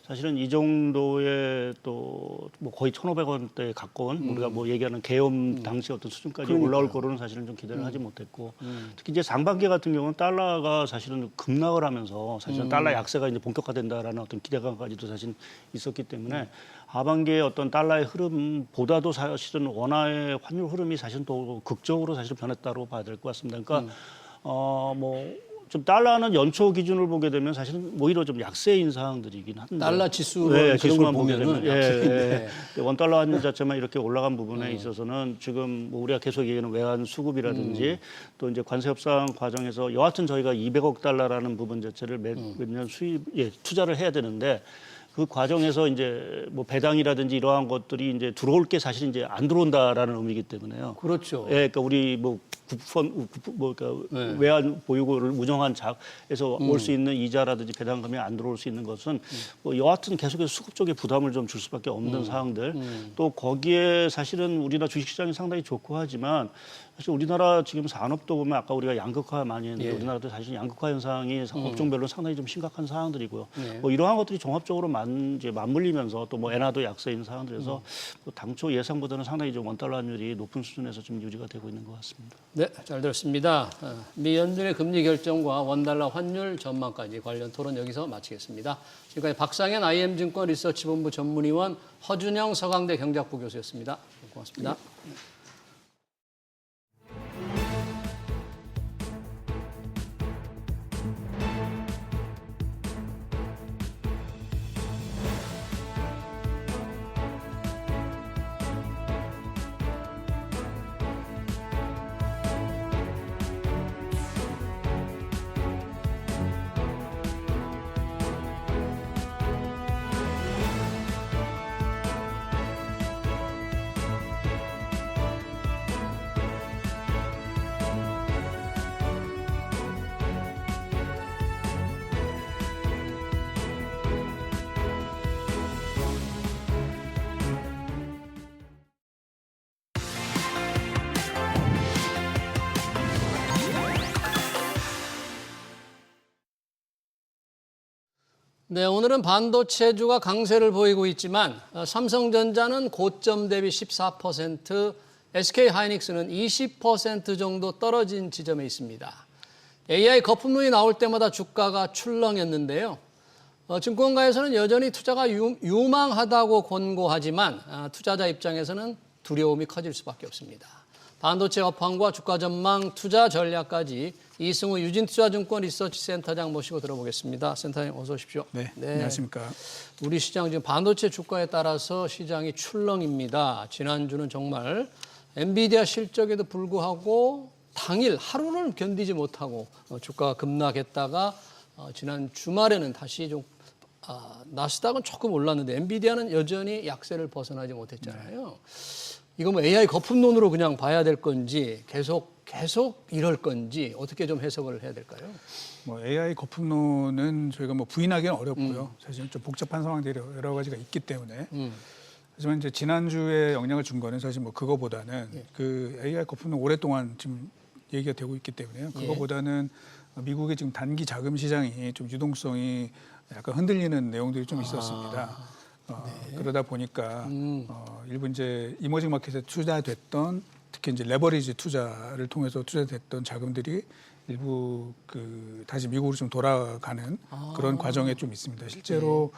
사실은 이 정도의 또 뭐 거의 1,500원대에 가까운 우리가 뭐 얘기하는 계엄 당시 어떤 수준까지 올라올 거로는 사실은 좀 기대를 하지 못했고 특히 이제 상반기 같은 경우는 달러가 사실은 급락을 하면서 사실은 달러 약세가 이제 본격화된다라는 어떤 기대감까지도 사실 있었기 때문에 하반기에 어떤 달러의 흐름보다도 사실은 원화의 환율 흐름이 사실은 또 극적으로 사실 변했다고 봐야 될 것 같습니다. 그러니까 뭐 좀 달러는 연초 기준을 보게 되면 사실은 오히려 좀 약세인 사항들이긴 한데. 달러 지수로 네, 그런 지수만 걸 보게 보면은 되면 약세인데. 원달러 환율 자체만 이렇게 올라간 부분에 있어서는 지금 뭐 우리가 계속 얘기하는 외환 수급이라든지 또 이제 관세 협상 과정에서 여하튼 저희가 200억 달러라는 부분 자체를 매년 투자를 해야 되는데 그 과정에서 이제 뭐 배당이라든지 이러한 것들이 이제 들어올 게 사실 이제 안 들어온다라는 의미이기 때문에요. 그렇죠. 예, 그러니까 우리 뭐 그러니까 외환 보유고를 운영한 자에서 올 수 있는 이자라든지 배당금이 안 들어올 수 있는 것은 뭐 여하튼 계속해서 수급 쪽에 부담을 좀 줄 수밖에 없는 사항들. 또 거기에 사실은 우리나라 주식시장이 상당히 좋고 하지만 사실 우리나라 지금 산업도 보면 아까 우리가 양극화 많이 했는데 우리나라도 사실 양극화 현상이 업종별로 상당히 좀 심각한 사항들이고요. 뭐 이러한 것들이 종합적으로 이제 맞물리면서 또 뭐 엔화도 약세인 상황들에서 뭐 당초 예상보다는 상당히 좀 원달러 환율이 높은 수준에서 좀 유지가 되고 있는 것 같습니다. 네, 잘 들었습니다. 미 연준의 금리 결정과 원달러 환율 전망까지 관련 토론 여기서 마치겠습니다. 지금까지 박상현 IM증권 리서치본부 전문위원, 허준영 서강대 경제학부 교수였습니다. 고맙습니다. 네, 오늘은 반도체주가 강세를 보이고 있지만 삼성전자는 고점 대비 14%, SK하이닉스는 20% 정도 떨어진 지점에 있습니다. AI 거품론이 나올 때마다 주가가 출렁였는데요. 증권가에서는 여전히 투자가 유망하다고 권고하지만 투자자 입장에서는 두려움이 커질 수밖에 없습니다. 반도체 업황과 주가 전망, 투자 전략까지 이승우 유진투자증권 리서치센터장 모시고 들어보겠습니다. 센터장님 어서 오십시오. 네, 안녕하십니까. 우리 시장 지금 반도체 주가에 따라서 시장이 출렁입니다. 지난주는 정말 엔비디아 실적에도 불구하고 당일 하루를 견디지 못하고 주가가 급락했다가 지난 주말에는 다시 좀 나스닥은 조금 올랐는데 엔비디아는 여전히 약세를 벗어나지 못했잖아요. 이거 뭐 AI 거품론으로 그냥 봐야 될 건지 계속 이럴 건지 어떻게 좀 해석을 해야 될까요? 뭐 AI 거품론은 저희가 뭐 부인하기는 어렵고요. 사실 좀 복잡한 상황들이 여러 가지가 있기 때문에. 하지만 이제 지난주에 영향을 준 거는 사실 뭐 그거보다는 그 AI 거품론 오랫동안 지금 얘기가 되고 있기 때문에요. 그거보다는 미국의 지금 단기 자금 시장이 좀 유동성이 약간 흔들리는 내용들이 좀 있었습니다. 그러다 보니까 일부 이제 이머징 마켓에 투자됐던 특히 이제 레버리지 투자를 통해서 투자됐던 자금들이 일부 다시 미국으로 좀 돌아가는 그런 과정에 좀 있습니다. 실제로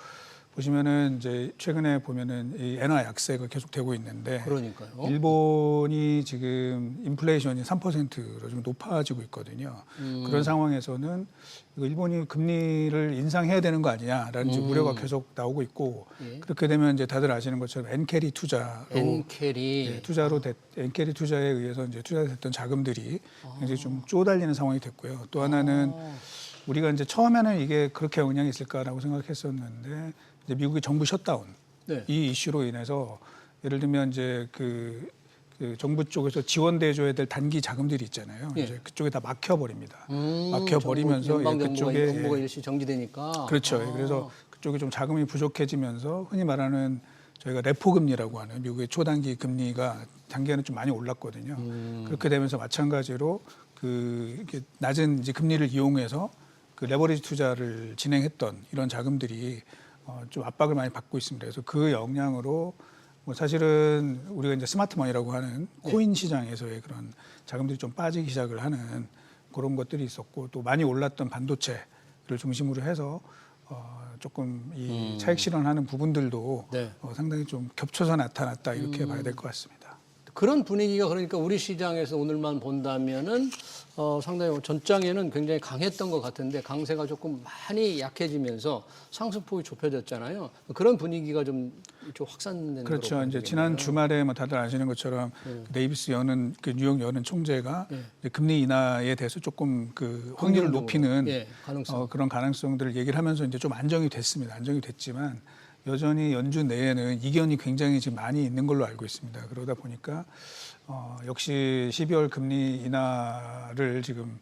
보시면은 이제 최근에 보면은 이 엔화 약세가 계속 되고 있는데, 그러니까요. 일본이 지금 인플레이션이 3%로 좀 높아지고 있거든요. 그런 상황에서는 일본이 금리를 인상해야 되는 거 아니냐라는 이제 우려가 계속 나오고 있고, 그렇게 되면 이제 다들 아시는 것처럼 엔캐리 투자로 엔캐리 투자에 의해서 이제 투자됐던 자금들이 굉장히 좀 쪼달리는 상황이 됐고요. 또 하나는 우리가 이제 처음에는 이게 그렇게 영향이 있을까라고 생각했었는데, 이제 미국의 정부 셧다운 이 이슈로 인해서 예를 들면 이제 그 정부 쪽에서 지원돼줘야 될 단기 자금들이 있잖아요. 이제 그쪽에 다 막혀버립니다. 막혀버리면서 그쪽에 정부가 일시 정지되니까. 그렇죠. 그래서 그쪽에 좀 자금이 부족해지면서 흔히 말하는 저희가 레포 금리라고 하는 미국의 초단기 금리가 단기에는 좀 많이 올랐거든요. 그렇게 되면서 마찬가지로 이렇게 낮은 이제 금리를 이용해서 그 레버리지 투자를 진행했던 이런 자금들이 좀 압박을 많이 받고 있습니다. 그래서 그 영향으로 뭐 사실은 우리가 이제 스마트머니라고 하는 코인 시장에서의 그런 자금들이 좀 빠지기 시작을 하는 그런 것들이 있었고, 또 많이 올랐던 반도체를 중심으로 해서 조금 이 차익 실현하는 부분들도 상당히 좀 겹쳐서 나타났다 이렇게 봐야 될 것 같습니다. 그런 분위기가 그러니까 우리 시장에서 오늘만 본다면은 상당히 전장에는 굉장히 강했던 것 같은데 강세가 조금 많이 약해지면서 상승폭이 좁혀졌잖아요. 그런 분위기가 좀 확산된 그렇죠. 거로 이제 보이겠네요. 지난 주말에 뭐 다들 아시는 것처럼 네이비스 여는 그 뉴욕 여는 총재가 이제 금리 인하에 대해서 조금 그 확률을 높이는 가능성. 그런 가능성들을 얘기를 하면서 이제 좀 안정이 됐습니다. 안정이 됐지만 여전히 연준 내에는 이견이 굉장히 지금 많이 있는 걸로 알고 있습니다. 그러다 보니까 역시 12월 금리 인하를 지금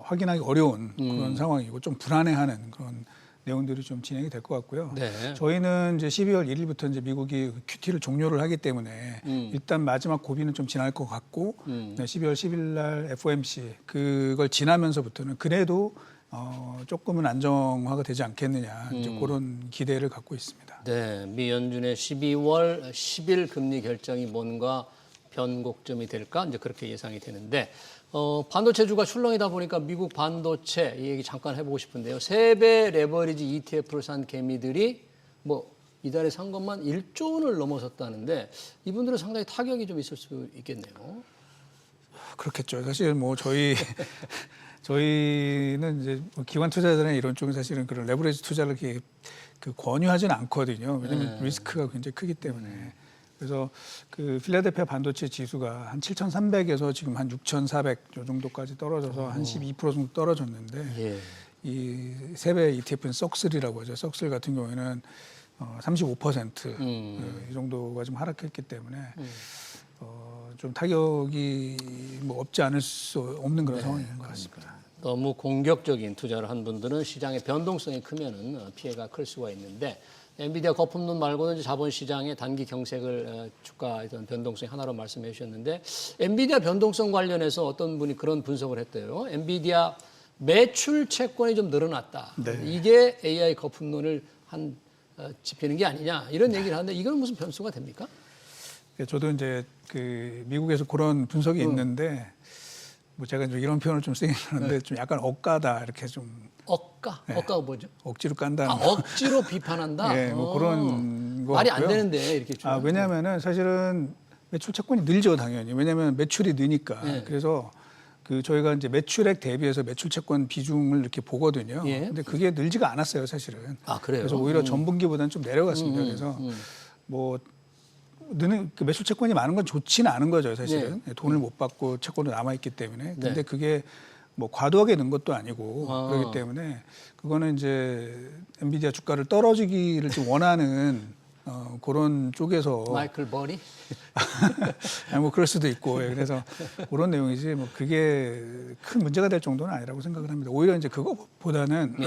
확인하기 어려운 그런 상황이고 좀 불안해하는 그런 내용들이 좀 진행이 될 것 같고요. 네. 저희는 이제 12월 1일부터 이제 미국이 QT를 종료를 하기 때문에 일단 마지막 고비는 좀 지날 것 같고 12월 10일 날 FOMC 그걸 지나면서부터는 그래도 조금은 안정화가 되지 않겠느냐 이제 그런 기대를 갖고 있습니다. 네, 미 연준의 12월 10일 금리 결정이 뭔가 변곡점이 될까 이제 그렇게 예상이 되는데 반도체주가 출렁이다 보니까 미국 반도체 이 얘기 잠깐 해보고 싶은데요. 3배 레버리지 ETF를 산 개미들이 이달에 산 것만 1조 원을 넘어섰다는데 이분들은 상당히 타격이 좀 있을 수 있겠네요. 그렇겠죠. 사실 뭐 저희는 이제 기관 투자자나 이런 쪽은 사실은 그런 레버리지 투자를 이렇게 권유하지는 않거든요. 왜냐하면 리스크가 굉장히 크기 때문에. 그래서 그 필라델피아 반도체 지수가 한 7,300에서 지금 한 6,400 요 정도까지 떨어져서 한 12% 정도 떨어졌는데 이 3배 ETF는 썩슬이라고 하죠. 썩슬 같은 경우에는 35% 이 정도가 좀 하락했기 때문에 좀 타격이 없지 않을 수 없는 그런 상황인 것 같습니다. 너무 공격적인 투자를 한 분들은 시장의 변동성이 크면은 피해가 클 수가 있는데 엔비디아 거품론 말고는 이제 자본시장의 단기 경색을 주가에 대한 변동성이 하나로 말씀해 주셨는데 엔비디아 변동성 관련해서 어떤 분이 그런 분석을 했대요. 엔비디아 매출 채권이 좀 늘어났다. 네. 이게 AI 거품론을 짚히는 게 아니냐 이런 얘기를 하는데 이건 무슨 변수가 됩니까? 저도 이제 그 미국에서 그런 분석이 있는데 제가 이제 이런 표현을 좀 쓰긴 하는데 좀 약간 억까다 이렇게 좀 억가가 뭐죠? 억지로 깐다는 억지로 비판한다. 예, 그런 거 말이 같고요. 안 되는데 이렇게 좀. 왜냐하면은 사실은 매출 채권이 늘죠 당연히. 왜냐하면 매출이 느니까. 그래서 저희가 이제 매출액 대비해서 매출 채권 비중을 이렇게 보거든요. 근데 그게 늘지가 않았어요 사실은. 그래요? 그래서 오히려 전분기보다는 좀 내려갔습니다. 그래서 느는 매출 채권이 많은 건 좋지는 않은 거죠 사실은. 돈을 못 받고 채권도 남아 있기 때문에. 근데 그게 과도하게 는 것도 아니고 그렇기 때문에 그거는 이제 엔비디아 주가를 떨어지기를 좀 원하는 그런 쪽에서 마이클 버니? 그럴 수도 있고 그래서 그런 내용이지 그게 큰 문제가 될 정도는 아니라고 생각을 합니다. 오히려 이제 그거보다는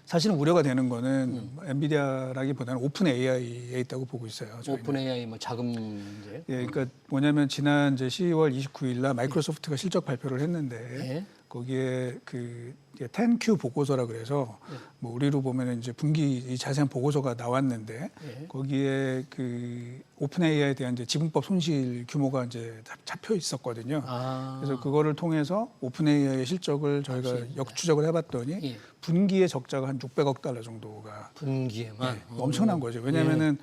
사실은 우려가 되는 거는 엔비디아라기보다는 오픈 AI에 있다고 보고 있어요. 저희는. 오픈 AI 자금 문제. 그러니까 뭐냐면 지난 이제 10월 29일 날 마이크로소프트가 실적 발표를 했는데 거기에 그 10Q 보고서라 그래서 우리로 보면 이제 분기 자세한 보고서가 나왔는데 거기에 그 오픈 AI에 대한 이제 지분법 손실 규모가 이제 잡혀 있었거든요. 그래서 그거를 통해서 오픈 AI의 실적을 저희가 역추적을 해봤더니 분기의 적자가 한 600억 달러 정도가 분기에만 엄청난 거죠. 왜냐하면은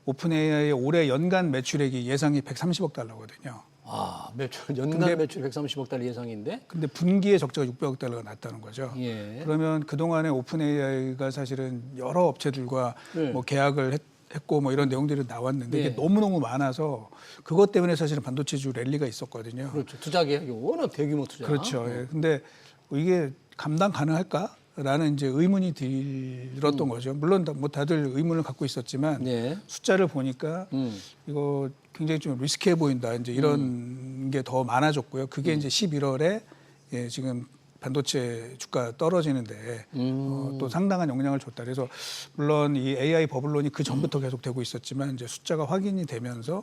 오픈 AI의 올해 연간 매출액이 예상이 130억 달러거든요. 연간 매출 130억 달러 예상인데? 근데 분기의 적자가 600억 달러가 났다는 거죠. 그러면 그동안에 오픈 AI가 사실은 여러 업체들과 계약을 했고 이런 내용들이 나왔는데 이게 너무너무 많아서 그것 때문에 사실은 반도체주 랠리가 있었거든요. 그렇죠. 투자 계약이 워낙 대규모 투자. 그렇죠. 근데 이게 감당 가능할까? 라는 이제 의문이 들었던 거죠. 물론 다들 의문을 갖고 있었지만 숫자를 보니까 이거 굉장히 좀 리스크해 보인다. 이제 이런 게 더 많아졌고요. 그게 이제 11월에 지금 반도체 주가 떨어지는데 또 상당한 영향을 줬다. 그래서 물론 이 AI 버블론이 그 전부터 계속 되고 있었지만 이제 숫자가 확인이 되면서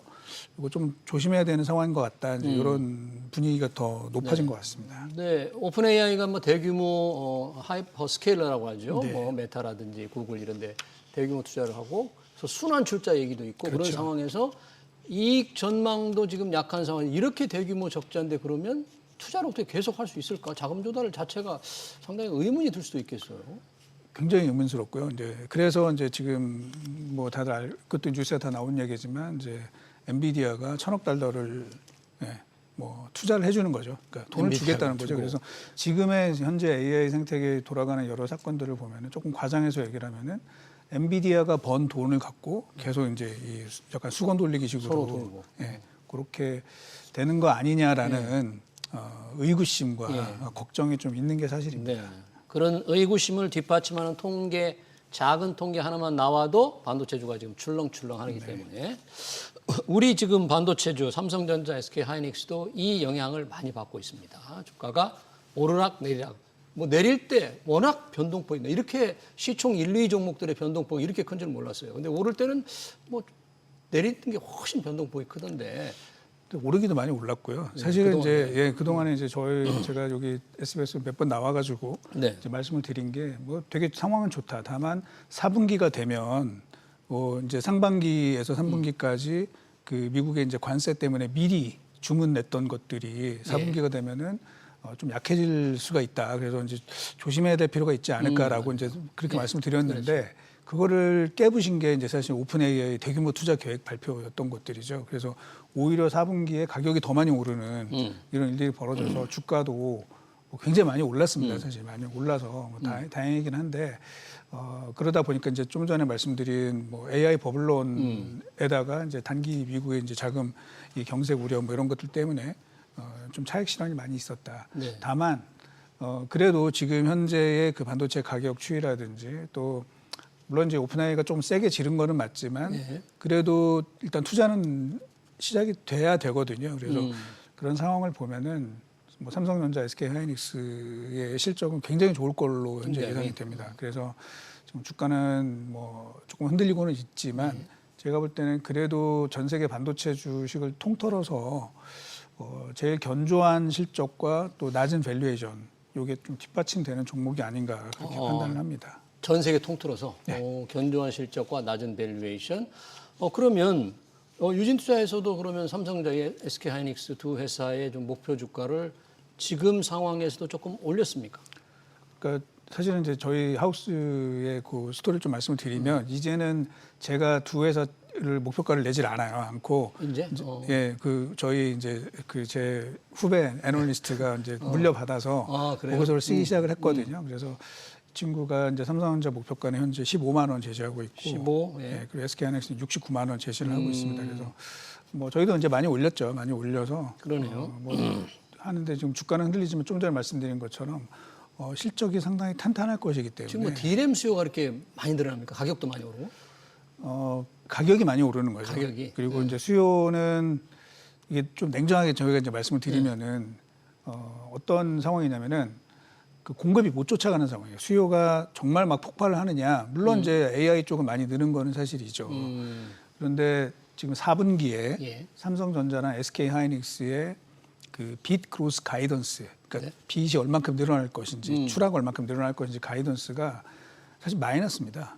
이거 좀 조심해야 되는 상황인 것 같다. 이제 이런 분위기가 더 높아진 것 같습니다. 네, 오픈 AI가 대규모 하이퍼 스케일러라고 하죠. 메타라든지 구글 이런데 대규모 투자를 하고 그래서 순환 출자 얘기도 있고 그런 상황에서 이익 전망도 지금 약한 상황. 이렇게 대규모 적자인데 그러면 투자를 어떻게 계속 할 수 있을까? 자금 조달 자체가 상당히 의문이 들 수도 있겠어요. 굉장히 의문스럽고요. 그래서 이제 지금 다들 그것도 뉴스에 다 나온 얘기지만 이제 엔비디아가 $1,000억 뭐 투자를 해주는 거죠. 그러니까 돈을 주겠다는 거죠. 그래서 지금의 현재 AI 생태계에 돌아가는 여러 사건들을 보면은 조금 과장해서 얘기를 하면은 엔비디아가 번 돈을 갖고 계속 이제 이 약간 수건 돌리기식으로 서로 돌고. 그렇게 되는 거 아니냐라는 의구심과 걱정이 좀 있는 게 사실입니다. 네. 그런 의구심을 뒷받침하는 통계, 작은 통계 하나만 나와도 반도체주가 지금 출렁출렁하기 때문에 우리 지금 반도체주 삼성전자, SK하이닉스도 이 영향을 많이 받고 있습니다. 주가가 오르락 내리락. 뭐 내릴 때 워낙 변동폭이 이렇게 시총 1, 2 종목들의 변동폭이 이렇게 큰 줄 몰랐어요. 근데 오를 때는 뭐 내리는 게 훨씬 변동폭이 크던데. 오르기도 많이 올랐고요. 사실은 이제 그동안에 이제 제가 여기 SBS 몇 번 나와가지고 이제 말씀을 드린 게 뭐 되게 상황은 좋다. 다만 4분기가 되면 뭐 이제 상반기에서 3분기까지 그 미국의 이제 관세 때문에 미리 주문 냈던 것들이 4분기가 되면은 좀 약해질 수가 있다. 그래서 이제 조심해야 될 필요가 있지 않을까라고 이제 그렇게 말씀드렸는데 그거를 깨부신 게 이제 사실 오픈 AI 대규모 투자 계획 발표였던 것들이죠. 그래서 오히려 4분기에 가격이 더 많이 오르는 이런 일들이 벌어져서 주가도 뭐 굉장히 많이 올랐습니다. 사실 많이 올라서 뭐 다행이긴 한데 그러다 보니까 이제 좀 전에 말씀드린 뭐 AI 버블론에다가 이제 단기 미국의 이제 자금 이 경색 우려 뭐 이런 것들 때문에 좀 차익 실현이 많이 있었다. 다만 그래도 지금 현재의 그 반도체 가격 추이라든지 또 물론 이제 오픈AI가 좀 세게 지른 거는 맞지만 그래도 일단 투자는 시작이 돼야 되거든요. 그래서 그런 상황을 보면은 뭐 삼성전자, SK하이닉스의 실적은 굉장히 좋을 걸로 현재 예상이 됩니다. 그래서 지금 주가는 뭐 조금 흔들리고는 있지만 제가 볼 때는 그래도 전 세계 반도체 주식을 통틀어서 제일 견조한 실적과 또 낮은 밸류에이션 이게 좀 뒷받침되는 종목이 아닌가 그렇게 판단을 합니다. 전 세계 통틀어서 견조한 실적과 낮은 밸류에이션. 그러면 유진투자에서도 그러면 삼성전자, SK하이닉스 두 회사의 좀 목표 주가를 지금 상황에서도 조금 올렸습니까? 그러니까 사실은 이제 저희 하우스의 그 스토리를 좀 말씀을 드리면 이제는 제가 두 회사를 목표가를 내질 않고 이제 그 저희 이제 그 제 후배 애널리스트가 이제 물려받아서 보고서를 쓰기 시작을 했거든요. 그래서 이 친구가 이제 삼성전자 목표가는 현재 15만 원 제시하고 있고 15, 그리고 SK하이닉스는 69만 원 제시를 하고 있습니다. 그래서 뭐 저희도 이제 많이 올렸죠. 많이 올려서 그러네요. 뭐 하는데 지금 주가는 흔들리지만 좀 전에 말씀드린 것처럼 실적이 상당히 탄탄할 것이기 때문에 지금 뭐 D램 수요가 이렇게 많이 늘어납니까? 가격도 많이 오르고? 가격이 많이 오르는 거죠. 가격이. 그리고 이제 수요는 이게 좀 냉정하게 저희가 이제 말씀을 드리면은 어떤 상황이냐면은 그 공급이 못 쫓아가는 상황이에요. 수요가 정말 막 폭발을 하느냐. 물론 이제 AI 쪽은 많이 느는 거는 사실이죠. 그런데 지금 4분기에 삼성전자나 SK하이닉스의 그 빚 크로스 가이던스, 그러니까 빚이 얼만큼 늘어날 것인지, 추락 얼만큼 늘어날 것인지 가이던스가 사실 마이너스입니다.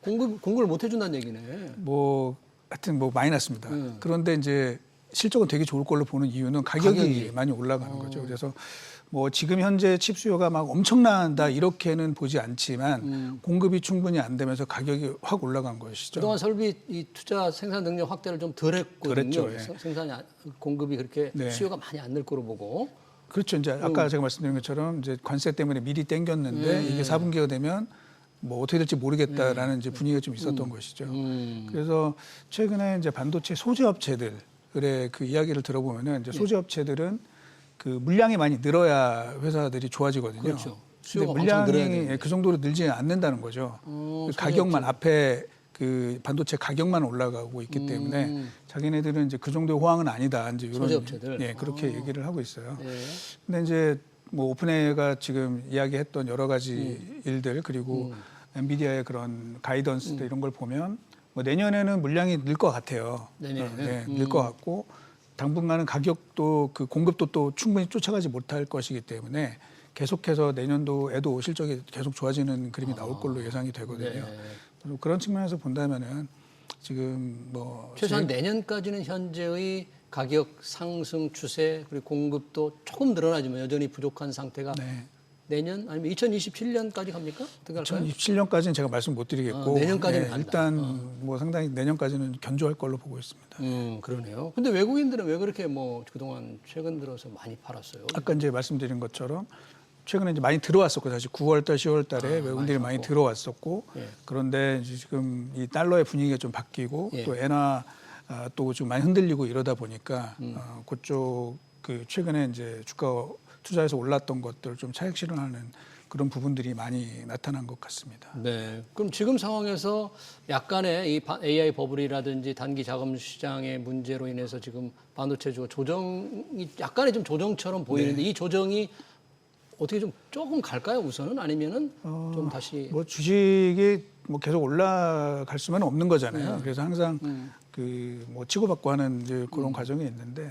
공급을 못 해준다는 얘기네. 뭐 하여튼 뭐 마이너스입니다. 그런데 이제 실적은 되게 좋을 걸로 보는 이유는 가격이 많이 올라가는 거죠. 그래서 뭐 지금 현재 칩 수요가 막 엄청난다 이렇게는 보지 않지만 공급이 충분히 안 되면서 가격이 확 올라간 것이죠. 그동안 설비 이 투자 생산 능력 확대를 좀 덜 했거든요. 그랬죠, 생산이 공급이 그렇게 수요가 많이 안 늘 거로 보고. 그렇죠. 이제 아까 제가 말씀드린 것처럼 이제 관세 때문에 미리 땡겼는데 이게 4분기가 되면 뭐 어떻게 될지 모르겠다라는 이제 분위기가 좀 있었던 것이죠. 그래서 최근에 이제 반도체 소재 업체들의 그 이야기를 들어보면은 이제 소재 업체들은 그 물량이 많이 늘어야 회사들이 좋아지거든요. 그렇죠. 근데 물량이 그 정도로 늘지 않는다는 거죠. 가격만 앞에 그 반도체 가격만 올라가고 있기 때문에 자기네들은 이제 그 정도의 호황은 아니다. 이제 이런 소재 업체들. 그렇게 얘기를 하고 있어요. 근데 이제 뭐 오픈AI가 지금 이야기했던 여러 가지 일들 그리고 엔비디아의 그런 가이던스 이런 걸 보면 뭐 내년에는 물량이 늘 것 같아요. 늘 것 같고 당분간은 가격도 그 공급도 또 충분히 쫓아가지 못할 것이기 때문에 계속해서 내년도에도 실적이 계속 좋아지는 그림이 나올 걸로 예상이 되거든요. 그런 측면에서 본다면은 지금 뭐 최소한 내년까지는 현재의 가격 상승 추세 그리고 공급도 조금 늘어나지만 여전히 부족한 상태가 내년 아니면 2027년까지 갑니까? 어떻게 할까요? 2027년까지는 제가 말씀 못 드리겠고 내년까지는 간다. 일단 뭐 상당히 내년까지는 견조할 걸로 보고 있습니다. 그러네요. 근데 외국인들은 왜 그렇게 뭐 그동안 최근 들어서 많이 팔았어요? 아까 이제 말씀드린 것처럼 최근에 이제 많이 들어왔었고 사실 9월달, 10월달에 외국인들이 많이 들어왔었고 예. 그런데 이제 지금 이 달러의 분위기가 좀 바뀌고 예. 또 엔화 또 좀 많이 흔들리고 이러다 보니까 그쪽 그 최근에 이제 주가 투자에서 올랐던 것들 좀 차익 실현하는 그런 부분들이 많이 나타난 것 같습니다. 네. 그럼 지금 상황에서 약간의 이 AI 버블이라든지 단기 자금 시장의 문제로 인해서 지금 반도체 주가 조정이 약간의 좀 조정처럼 보이는데 이 조정이 어떻게 좀 조금 갈까요? 우선은 아니면은 좀 다시 뭐 주식이 뭐 계속 올라갈 수는 없는 거잖아요. 그래서 항상 그 뭐 치고받고 하는 이제 그런 과정이 있는데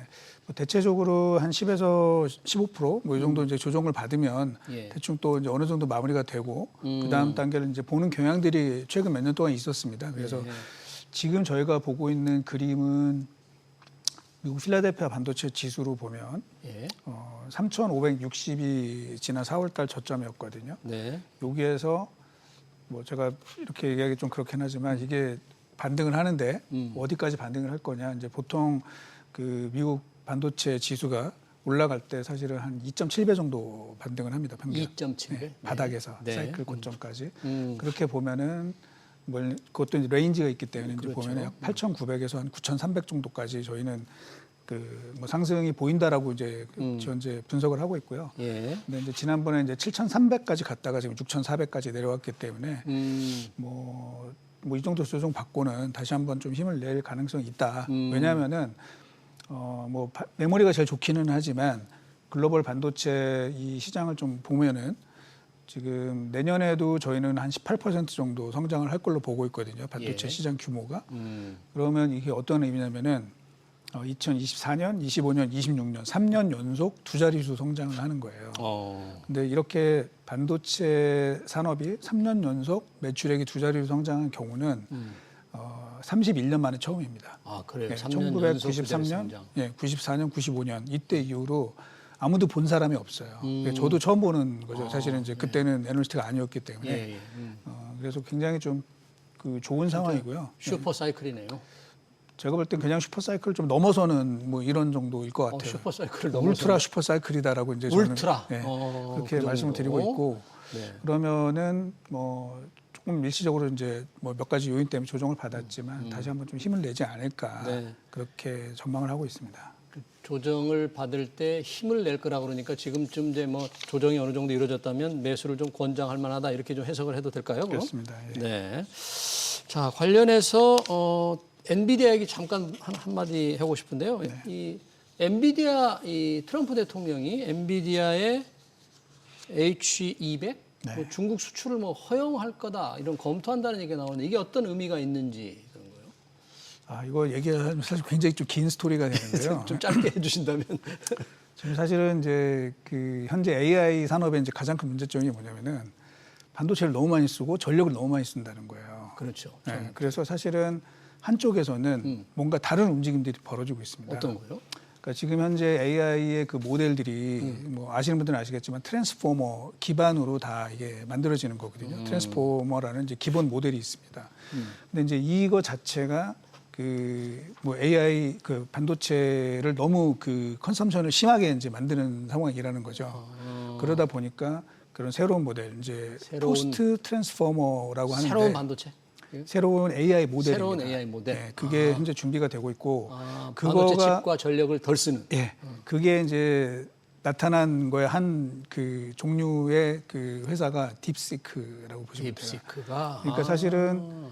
뭐 대체적으로 한 10에서 15%뭐 이 정도 이제 조정을 받으면 예. 대충 또 이제 어느 정도 마무리가 되고 그 다음 단계를 이제 보는 경향들이 최근 몇 년 동안 있었습니다. 그래서 지금 저희가 보고 있는 그림은 미국 필라델피아 반도체 지수로 보면 예. 3,560이 지난 4월달 저점이었거든요. 네. 여기에서 뭐 제가 이렇게 얘기하기 좀 그렇긴 하지만 이게 반등을 하는데 어디까지 반등을 할 거냐 이제 보통 그 미국 반도체 지수가 올라갈 때 사실은 한 2.7배 정도 반등을 합니다. 평균 2.7배 네, 바닥에서 네. 사이클 고점까지 그렇게 보면은 뭘 그것도 이제 레인지가 있기 때문에 이제 보면은 약 8,900에서 한 9,300 정도까지 저희는 그 뭐 상승이 보인다라고 이제 현재 분석을 하고 있고요. 예. 근데 이제 지난번에 이제 7,300까지 갔다가 지금 6,400까지 내려왔기 때문에 뭐 이 정도 조정 받고는 다시 한번 좀 힘을 낼 가능성이 있다. 왜냐하면은 뭐 메모리가 제일 좋기는 하지만 글로벌 반도체 이 시장을 좀 보면은 지금 내년에도 저희는 한 18% 정도 성장을 할 걸로 보고 있거든요. 반도체 예. 시장 규모가. 그러면 이게 어떤 의미냐면은 2024년, 25년, 26년 3년 연속 두 자릿수 성장을 하는 거예요. 근데 이렇게 반도체 산업이 3년 연속 매출액이 두 자릿수 성장한 경우는 31년 만에 처음입니다. 아, 그래요. 네, 3년 연속 1993년, 성장. 예, 94년, 95년 이때 이후로 아무도 본 사람이 없어요. 저도 처음 보는 거죠. 사실은 이제 그때는 애널리스트가 아니었기 때문에. 예, 예. 그래서 굉장히 좀 그 좋은 상황이고요. 슈퍼 사이클이네요. 제가 볼 땐 그냥 슈퍼사이클 좀 넘어서는 뭐 이런 정도일 것 같아요. 슈퍼 사이클을 넘어서 울트라 슈퍼사이클이다라고 이제 저는 울트라. 네, 그렇게 그 말씀을 드리고 정도. 있고 네. 그러면은 뭐 조금 일시적으로 이제 뭐 몇 가지 요인 때문에 조정을 받았지만 다시 한번 좀 힘을 내지 않을까 네. 그렇게 전망을 하고 있습니다. 조정을 받을 때 힘을 낼 거라 그러니까 지금쯤 이제 뭐 조정이 어느 정도 이루어졌다면 매수를 좀 권장할 만하다 이렇게 좀 해석을 해도 될까요? 그럼? 그렇습니다. 예. 네. 자, 관련해서 엔비디아 얘기 잠깐 한마디 하고 싶은데요. 네. 이 엔비디아 이 트럼프 대통령이 엔비디아의 H200 네. 뭐 중국 수출을 뭐 허용할 거다 이런 검토한다는 얘기가 나오는데 이게 어떤 의미가 있는지 그런 거요. 아 이거 얘기하면 사실 굉장히 좀 긴 스토리가 되는데요. 좀 짧게 해주신다면. 지금 사실은 이제 그 현재 AI 산업의 이제 가장 큰 문제점이 뭐냐면은 반도체를 너무 많이 쓰고 전력을 너무 많이 쓴다는 거예요. 그렇죠. 네, 그래서 사실은 한쪽에서는 뭔가 다른 움직임들이 벌어지고 있습니다. 어떤 거요? 그러니까 지금 현재 AI의 그 모델들이 뭐 아시는 분들은 아시겠지만 트랜스포머 기반으로 다 이게 만들어지는 거거든요. 트랜스포머라는 이제 기본 모델이 있습니다. 근데 이제 이거 자체가 그 뭐 AI 그 반도체를 너무 그 컨섬션을 심하게 이제 만드는 상황이라는 거죠. 그러다 보니까 그런 새로운 모델 이제 포스트 트랜스포머라고 하는데 새로운 반도체? 새로운 AI 모델입니다. 새로운 AI 모델. 네, 그게 현재 준비가 되고 있고 반도체 칩과 전력을 덜 쓰는. 예, 그게 이제 나타난 거에 한 그 종류의 그 회사가 딥시크라고 보시면 돼요. 딥시크가. 그러니까 사실은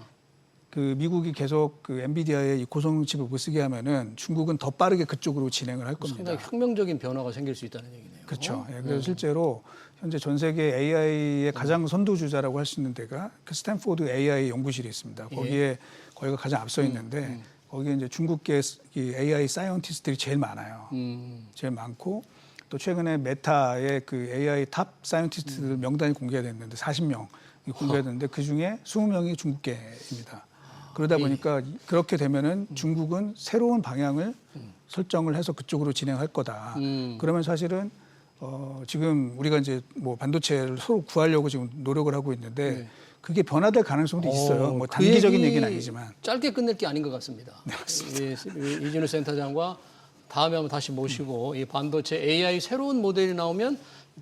그 미국이 계속 그 엔비디아의 이 고성칩을 못 쓰게 하면은 중국은 더 빠르게 그쪽으로 진행을 할 겁니다. 상당히 혁명적인 변화가 생길 수 있다는 얘기네요. 그렇죠. 예, 그래서 실제로 현재 전 세계 AI의 가장 선두주자라고 할 수 있는 데가 그 스탠포드 AI 연구실이 있습니다. 거기에 거기가 가장 앞서 있는데 거기에 이제 중국계 이 AI 사이언티스트들이 제일 많아요. 제일 많고 또 최근에 메타의 그 AI 탑 사이언티스트들 명단이 공개됐는데 40명 공개됐는데 그 중에 20명이 중국계입니다. 그러다 보니까 그렇게 되면은 중국은 새로운 방향을 설정을 해서 그쪽으로 진행할 거다. 그러면 사실은 지금 우리가 이제 뭐 반도체를 서로 구하려고 지금 노력을 하고 있는데 그게 변화될 가능성도 있어요. 뭐 단기적인 얘기는 아니지만. 짧게 끝낼 게 아닌 것 같습니다. 네, 맞습니다. 이진우 센터장과 다음에 한번 다시 모시고 이 반도체 AI 새로운 모델이 나오면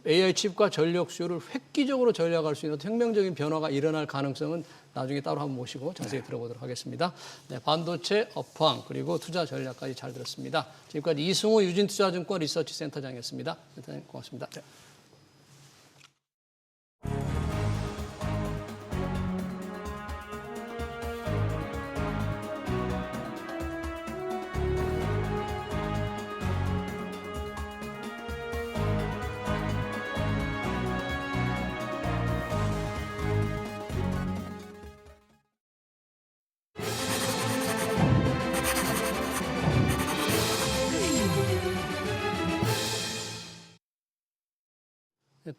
AI 칩과 전력 수요를 획기적으로 전략할 수 있는 혁명적인 변화가 일어날 가능성은 나중에 따로 한번 모시고 자세히 들어보도록 하겠습니다. 네, 반도체 업황 그리고 투자 전략까지 잘 들었습니다. 지금까지 이승우 유진투자증권 리서치 센터장이었습니다. 센터장님 고맙습니다. 네.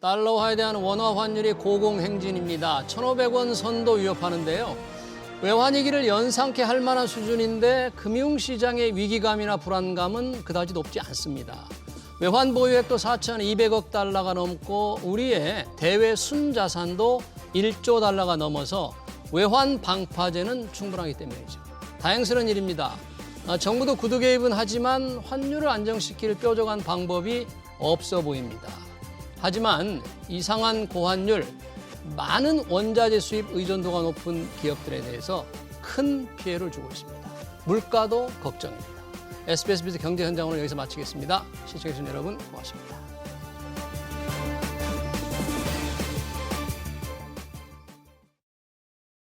달러화에 대한 원화 환율이 고공행진입니다. 1,500원 선도 위협하는데요. 외환위기를 연상케 할 만한 수준인데 금융시장의 위기감이나 불안감은 그다지 높지 않습니다. 외환 보유액도 4,200억 달러가 넘고 우리의 대외 순자산도 1조 달러가 넘어서 외환 방파제는 충분하기 때문이죠. 다행스러운 일입니다. 정부도 구두 개입은 하지만 환율을 안정시킬 뾰족한 방법이 없어 보입니다. 하지만 이상한 고환율, 많은 원자재 수입 의존도가 높은 기업들에 대해서 큰 피해를 주고 있습니다. 물가도 걱정입니다. SBS 비즈 경제 현장으로 여기서 마치겠습니다. 시청해주신 여러분 고맙습니다.